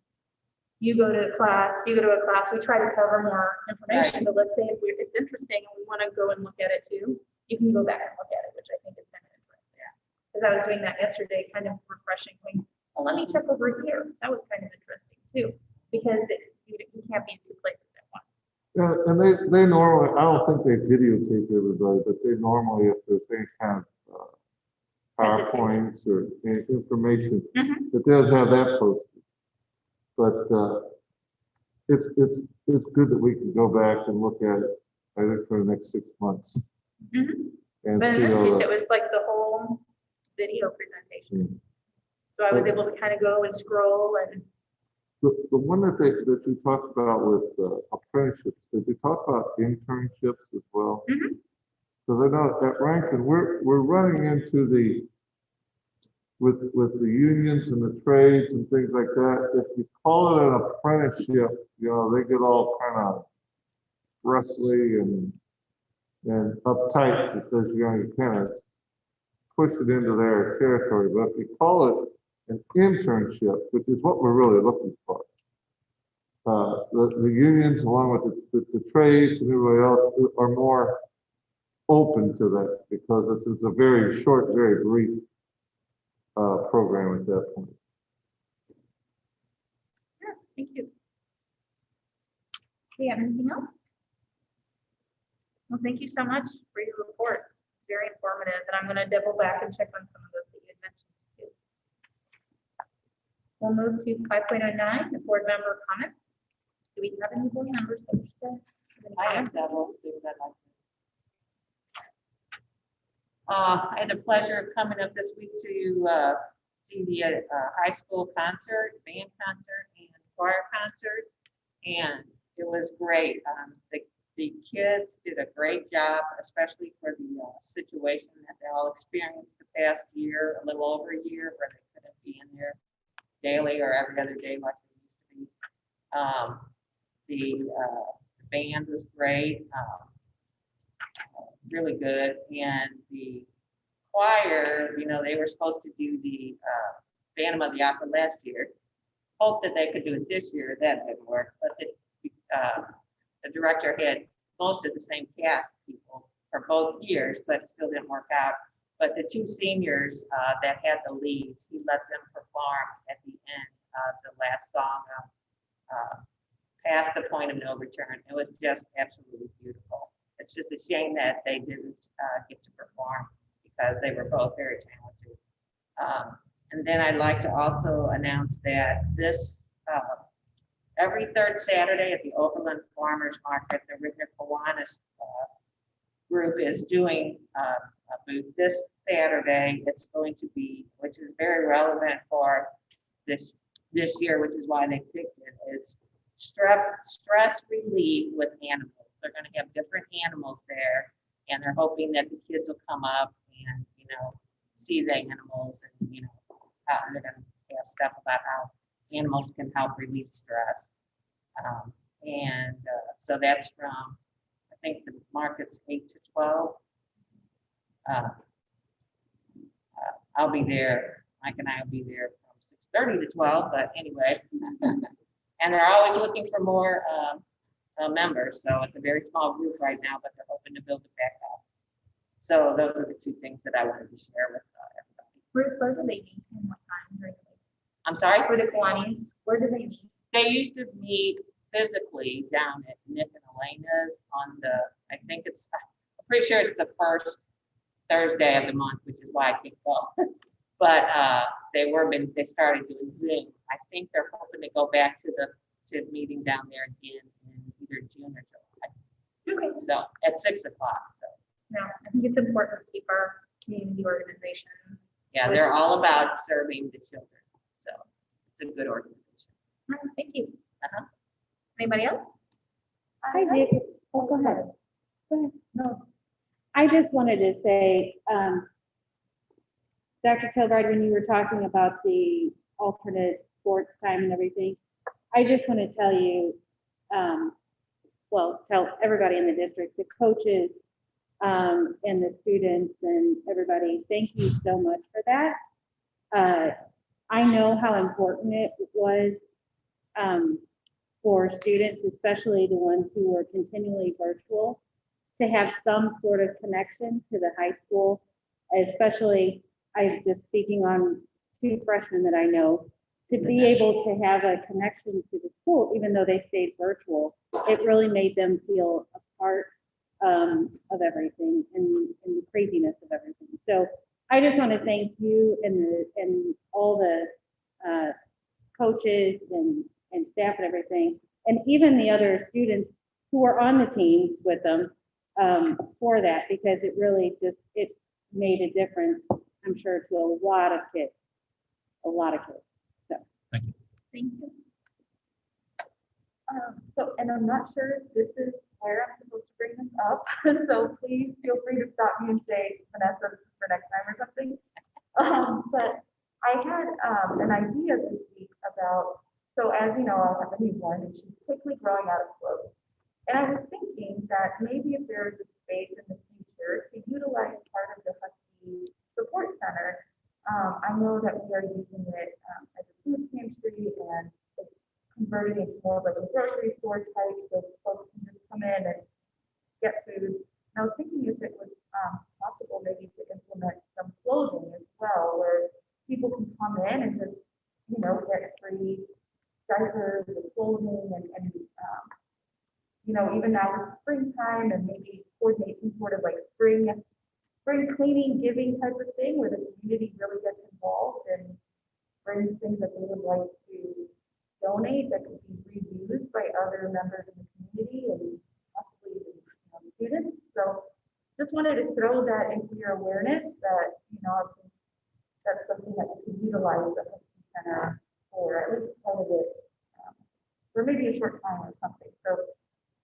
Speaker 5: you go to a class, we try to cover more information, but let's say if it's interesting and we want to go and look at it too, you can go back and look at it, which I think is kind of interesting. Yeah. Because I was doing that yesterday, kind of refreshing, going, well, let me check over here. That was kind of interesting too, because you can't be in 2 places at once.
Speaker 2: Yeah, and they normally, I don't think they videotape everybody, but they normally, if there's any kind of PowerPoints or information, that they'll have that posted. But it's good that we can go back and look at it, I think, for the next 6 months. And
Speaker 5: But in
Speaker 2: see
Speaker 5: this
Speaker 2: all
Speaker 5: case,
Speaker 2: the-
Speaker 5: it was like the whole video presentation. So I was able to kind of go and scroll and.
Speaker 2: The one that you talked about with apprenticeships, did you talk about internships as well? So they're not at Rankin, we're running into with the unions and the trades and things like that. If you call it an apprenticeship, they get all kind of wrestly and uptight, because you kind of push it into their territory. But if you call it an internship, which is what we're really looking for, the unions, along with the trades and everybody else, are more open to that, because it's a very short, very brief program at that point.
Speaker 5: Sure, thank you. Do you have anything else? Well, thank you so much for your reports. Very informative, and I'm going to double back and check on some of those that you had mentioned too. We'll move to 5.09, the board member comments. Do we have any board members that wish to?
Speaker 17: I have several things I'd like to. I had the pleasure of coming up this week to see the high school concert, band concert, and choir concert, and it was great. The kids did a great job, especially for the situation that they all experienced the past year, a little over a year, where they couldn't be in there daily or every other day like they used to be. The band was great, really good, and the choir, you know, they were supposed to do the Phantom of the Opera last year. Hoped that they could do it this year. That didn't work, but the director had most of the same cast people for both years, but it still didn't work out. But the two seniors that had the leads, he let them perform at the end of the last song, Past the Point of No Return. It was just absolutely beautiful. It's just a shame that they didn't get to perform because they were both very talented. And then I'd like to also announce that this every third Saturday at the Overland Farmers Market, the Ritenour Kiwanis group is doing a booth this Saturday. It's going to be, which is very relevant for this year, which is why they picked it, is stress relief with animals. They're going to have different animals there, and they're hoping that the kids will come up and, you know, see the animals, and, you know, they're going to have stuff about how animals can help relieve stress. So that's from, I think the market's 8 to 12. I'll be there. Mike and I will be there from 6:30 to 12, but anyway. And they're always looking for more members. So it's a very small group right now, but they're hoping to build it back up. So those are the two things that I wanted to share with everybody.
Speaker 5: Where do they meet and what time during the week?
Speaker 17: I'm sorry?
Speaker 5: For the Kiwanis, where do they meet?
Speaker 17: They used to meet physically down at Nick and Elena's on the, I think it's, I'm pretty sure it's the first Thursday of the month, which is why I can't go. But they started doing Zoom. I think they're hoping to go back to meeting down there again in either June or July.
Speaker 5: Okay.
Speaker 17: So at 6 o'clock. So
Speaker 5: No, I think it's important to keep our community organizations.
Speaker 17: yeah, they're all about serving the children. So it's a good organization.
Speaker 5: All right, thank you. Anybody else?
Speaker 18: Hi, Jacob. Oh, go ahead. Go ahead. No, I just wanted to say, Dr. Kilbride, when you were talking about the alternate sports time and everything, I just want to tell you, well, tell everybody in the district, the coaches, and the students and everybody, thank you so much for that. I know how important it was for students, especially the ones who were continually virtual, to have some sort of connection to the high school, especially, I'm just speaking on 2 freshmen that I know, to be able to have a connection to the school, even though they stayed virtual, it really made them feel a part of everything and the craziness of everything. So I just want to thank you and all the coaches and staff and everything, and even the other students who were on the teams with them for that, because it really it made a difference, I'm sure, to a lot of kids. So
Speaker 4: Thank you.
Speaker 5: Thank you. So, and I'm not sure if this is where I'm supposed to bring this up, so please feel free to stop me and say, Vanessa, this is for next time or something. But I had an idea this week about, so as you know, I have a newborn and she's quickly growing out of clothes. And I was thinking that maybe if there is a space in the future to utilize part of the Husky Support Center, I know that we are using it as a food pantry and it's converting into more of like a grocery store type, so folks can just come in and get food. And I was thinking if it was possible maybe to implement some clothing as well, where people can come in and just, you know, get free diapers and clothing and you know, even now it's springtime and maybe coordinate some sort of like spring cleaning giving type of thing where the community really gets involved and brings things that they would like to donate that could be reused by other members of the community and possibly even, you know, students. So just wanted to throw that into your awareness that, you know, I think that's something that we could
Speaker 18: utilize the Husky Center for at least part of it, for maybe a short time or something. So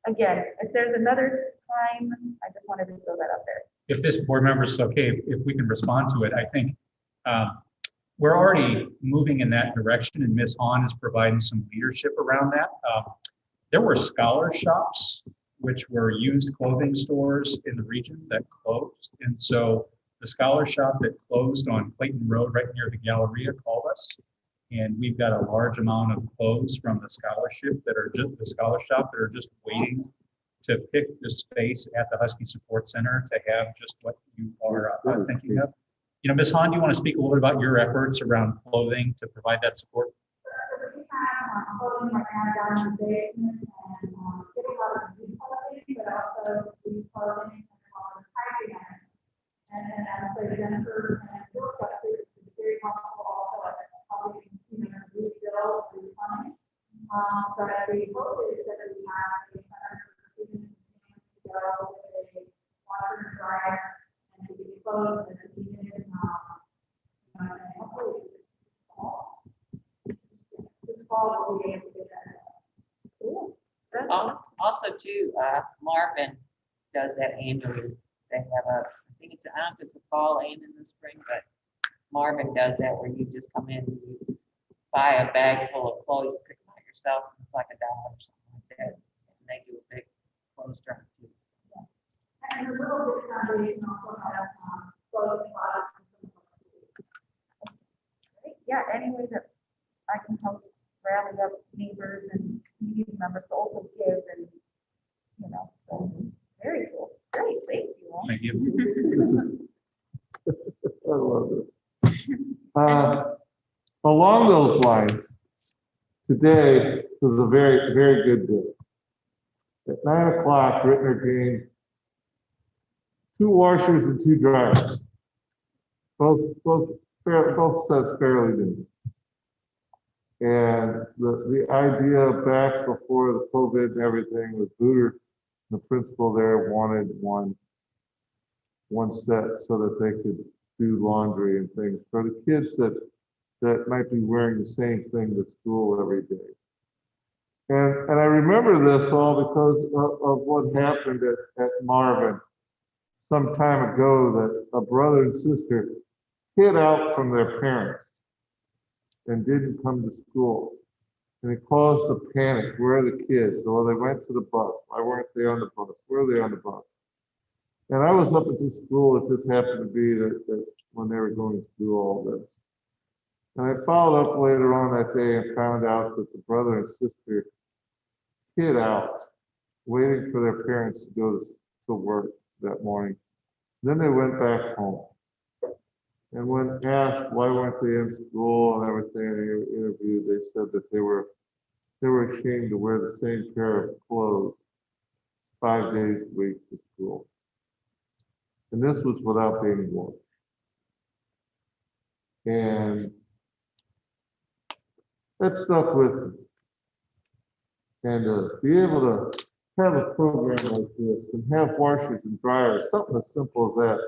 Speaker 18: again, if there's another time, I just wanted to throw that up there.
Speaker 4: If this board member is okay, if we can respond to it, I think we're already moving in that direction, and Ms. Hahn is providing some leadership around that. There were scholar shops, which were used clothing stores in the region that closed. And so the scholar shop that closed on Clayton Road right near the Galleria called us. And we've got a large amount of clothes from the scholarship that are just the scholar shop that are just waiting to pick the space at the Husky Support Center to have just what you are thinking of. You know, Ms. Hahn, do you want to speak a little bit about your efforts around clothing to provide that support?
Speaker 18: We have clothing right now down in the basement and getting a lot of new clothing, but also new clothing as well as hygiene. And so Jennifer and Bill's got to be very helpful also at helping, rebuild, replenishing. But the hope is that we have a center for students and families to go with a washer and dryer and to get clothes as needed. And hopefully this fall we'll be able to get that. Cool.
Speaker 17: Also too, Marvin does that annually. They have I think it's, I don't know if it's a fall and in the spring, but Marvin does that where you just come in and you buy a bag full of clothes, you pick them out yourself, and it's like $1 or something like that. And they do a big clothes drive too.
Speaker 18: And the Little Bit Foundation also has clothing closets. Yeah, any way that I can help rally up neighbors and community members to also give, and so very cool. Great, thank you all.
Speaker 4: Thank you.
Speaker 2: I love it. Along those lines, today was a very, very good day. At 9 o'clock, Ritenour gained 2 washers and 2 dryers. Both sets fairly new. And the idea back before the COVID and everything was Booter, the principal there, wanted one set so that they could do laundry and things for the kids that might be wearing the same thing to school every day. And I remember this all because of what happened at Marvin some time ago, that a brother and sister hid out from their parents and didn't come to school. And it caused a panic. Where are the kids? Well, they went to the bus. Why weren't they on the bus? Where are they on the bus? And I was up at the school. It just happened to be that when they were going through all this. And I followed up later on that day and found out that the brother and sister hid out, waiting for their parents to go to work that morning. Then they went back home. And when asked why weren't they in school and everything in the interview, they said that they were ashamed to wear the same pair of clothes 5 days a week to school. And this was without being washed. And that stuck with me. And to be able to have a program like this and have washers and dryers, something as simple as that,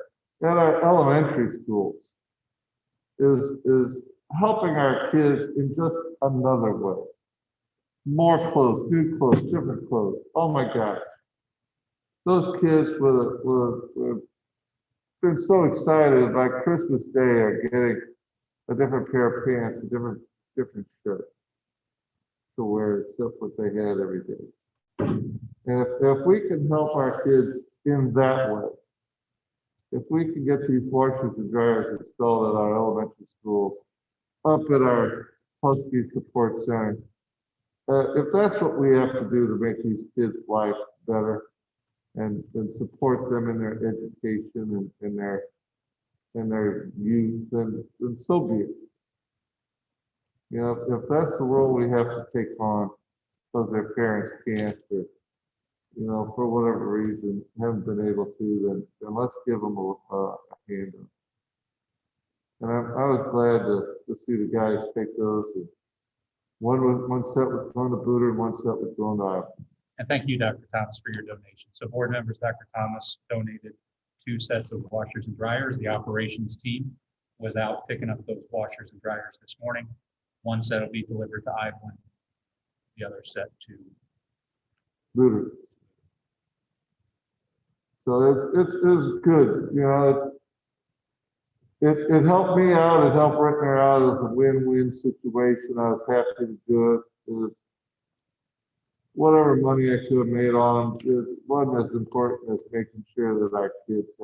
Speaker 2: at our elementary schools is helping our kids in just another way. More clothes, new clothes, different clothes. Oh my gosh. Those kids were been so excited by Christmas Day are getting a different pair of pants, a different shirt to wear, except what they had every day. And if we can help our kids in that way, if we can get these washers and dryers installed at our elementary schools, up at our Husky Support Center, if that's what we have to do to make these kids' life better and support them in their education and in their youth, then so be it. You know, if that's the role we have to take on because their parents can't, or, you know, for whatever reason, haven't been able to, then let's give them a hand up. And I was glad to see the guys take those. And one set was going to Booter and one set was going to Iowa.
Speaker 4: And thank you, Dr. Thomas, for your donation. So board members, Dr. Thomas donated 2 sets of washers and dryers. The operations team was out picking up those washers and dryers this morning. One set will be delivered to Iowa, the other set to.
Speaker 2: Looter. So it's good, you know, it helped me out, it helped Ritenour out. It was a win-win situation. I was happy to do it. It was, whatever money I could have made on them, it wasn't as important as making sure that our kids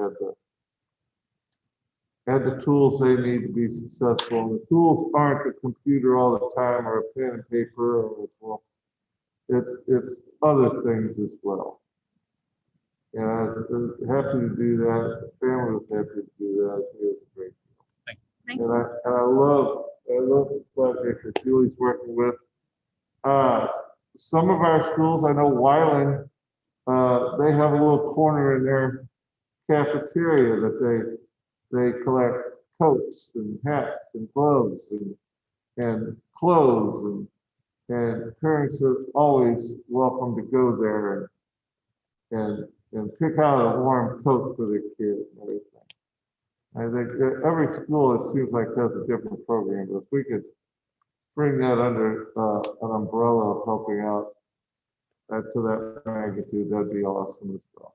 Speaker 2: had the tools they need to be successful. And the tools aren't the computer all the time or a pen and paper, or, well, it's other things as well. And I was happy to do that. The family was happy to do that. It was a great deal. And I love the project that Julie's working with. Some of our schools, I know Wyland, they have a little corner in their cafeteria that they collect coats and hats and gloves and clothes, and parents are always welcome to go there and pick out a warm coat for their kid and everything. I think that every school, it seems like, has a different program, but if we could bring that under an umbrella of helping out to that magnitude, that'd be awesome as well.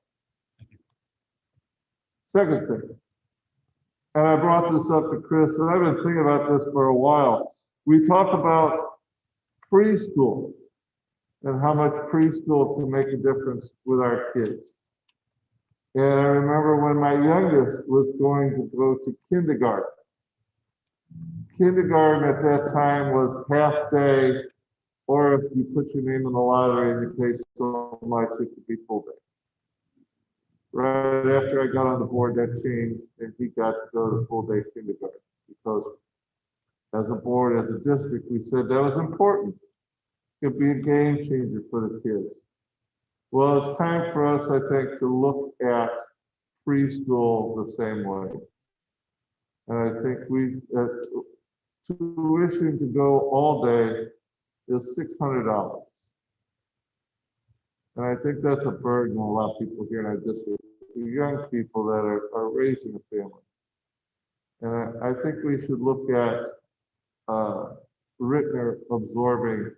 Speaker 2: Second thing, and I brought this up to Chris, and I've been thinking about this for a while. We talk about preschool and how much preschool can make a difference with our kids. And I remember when my youngest was going to go to kindergarten. Kindergarten at that time was half day, or if you put your name in the lottery and you paid so much, it could be full day. Right after I got on the board, that changed, and he got to go to full day kindergarten, because as a board, as a district, we said that was important. It could be a game changer for the kids. Well, it's time for us, I think, to look at preschool the same way. And I think tuition to go all day is $600. And I think that's a burden on a lot of people here in our district, the young people that are raising a family. And I think we should look at Ritenour absorbing,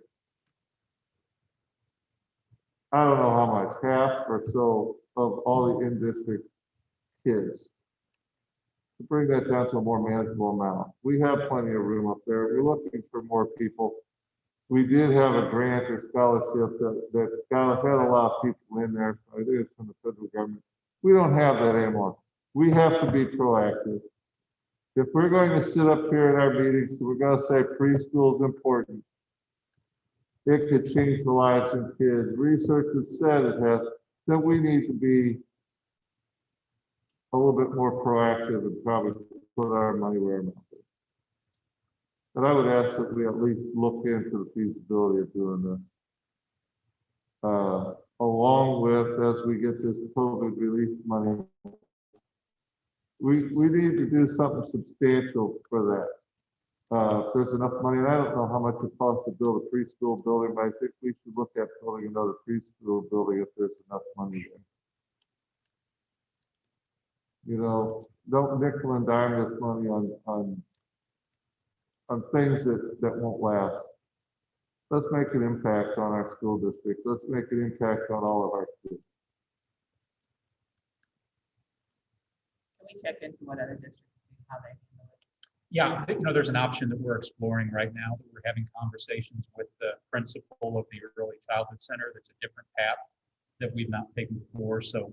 Speaker 2: I don't know how much, half or so of all the in-district kids, to bring that down to a more manageable amount. We have plenty of room up there. We're looking for more people. We did have a grant or scholarship that had a lot of people in there. I think it's from the federal government. We don't have that anymore. We have to be proactive. If we're going to sit up here in our meetings, we're going to say preschool is important. It could change the lives of kids. Research has said it has, that we need to be a little bit more proactive and probably put our money where our mouth is. But I would ask that we at least look into the feasibility of doing this. Along with, as we get this COVID relief money, we need to do something substantial for that. If there's enough money, and I don't know how much it costs to build a preschool building, but I think we should look at building another preschool building if there's enough money there. You know, don't nickel and dime this money on things that won't last. Let's make an impact on our school district. Let's make an impact on all of our kids.
Speaker 17: Can we check into what other districts do, how they handle it?
Speaker 4: Yeah, you know, there's an option that we're exploring right now, that we're having conversations with the principal of the Early Childhood Center. That's a different path that we've not taken before. So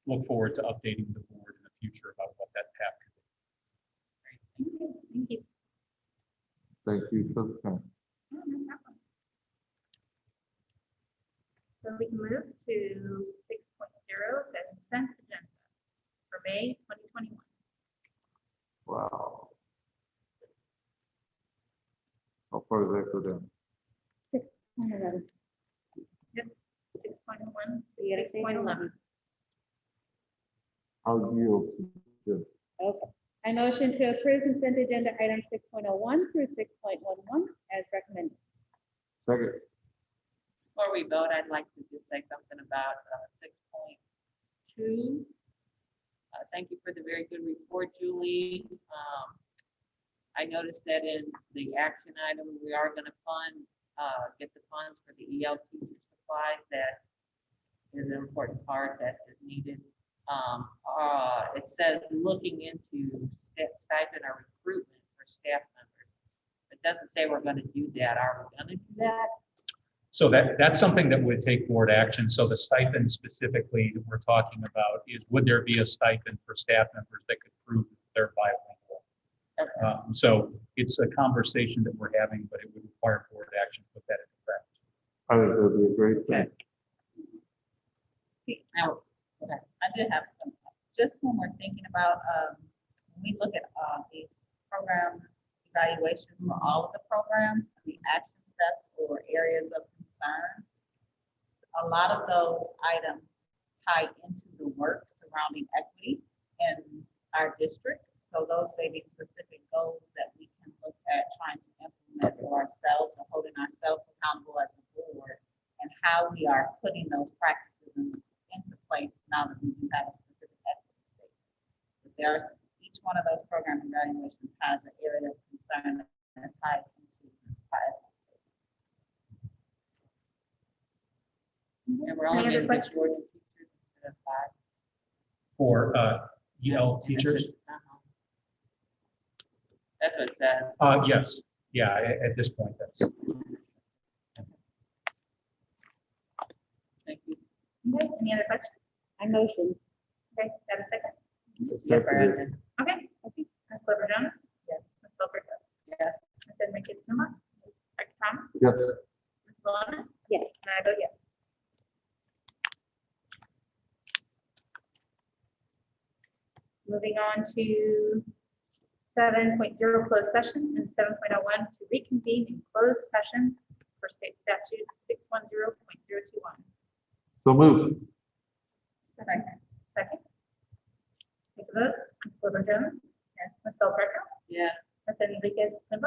Speaker 4: look forward to updating the board in the future about what that path could be.
Speaker 5: Thank you.
Speaker 2: Thank you for the time.
Speaker 5: No problem. So we can move to 6.0, the consent agenda for May 2021.
Speaker 2: Wow. How far does that go down?
Speaker 5: 6.11. Yep, 6.1 to 6.11.
Speaker 2: I'll yield to Jim.
Speaker 18: Okay. I motion to approve consent agenda items 6.01 through 6.11 as recommended.
Speaker 2: Second.
Speaker 17: Before we vote, I'd like to just say something about 6.2. Thank you for the very good report, Julie. I noticed that in the action item, we are gonna get the funds for the EL teacher supplies. That is an important part that is needed. It says looking into stipend or recruitment for staff members. It doesn't say we're gonna do that. Are we gonna do that?
Speaker 4: So that's something that would take board action. So the stipend specifically that we're talking about is, would there be a stipend for staff members that could prove they're bilingual? So it's a conversation that we're having, but it would require board action to put that into practice.
Speaker 2: I think that'd be a great thing.
Speaker 17: Now,
Speaker 19: Okay, I did have some, just when we're thinking about, when we look at these program evaluations for all of the programs, the action steps or areas of concern, a lot of those items tie into the work surrounding equity in our district. So those may be specific goals that we can look at trying to implement for ourselves and holding ourselves accountable as a board, and how we are putting those practices into place now that we do have a specific equity statement. But there's each one of those program evaluations has an area of concern that ties into our equity statement. And we're only getting this board teachers instead of 5.
Speaker 4: For EL teachers?
Speaker 17: That's what it says.
Speaker 4: Yes, yeah, at this point, that's.
Speaker 17: Thank you.
Speaker 5: Okay, any other questions?
Speaker 18: I motion.
Speaker 5: Okay, have a second?
Speaker 17: Yeah, Brandon.
Speaker 5: Okay, Ms. Clover Jones?
Speaker 19: Yes.
Speaker 5: Ms. Wilbur?
Speaker 17: Yes.
Speaker 5: Ms. Enriquez Numa? Dr. Thomas?
Speaker 2: Yes.
Speaker 5: Ms. Bolanos?
Speaker 18: Yes.
Speaker 5: And I vote yes. Moving on to 7.0 closed session and 7.01 to reconvene in closed session for state statute 610.021.
Speaker 2: So moved.
Speaker 5: Second. Second. Take a vote. Ms. Clover Jones? Yes. Ms. Wilbur?
Speaker 17: Yeah.
Speaker 5: Ms. Enriquez Numa?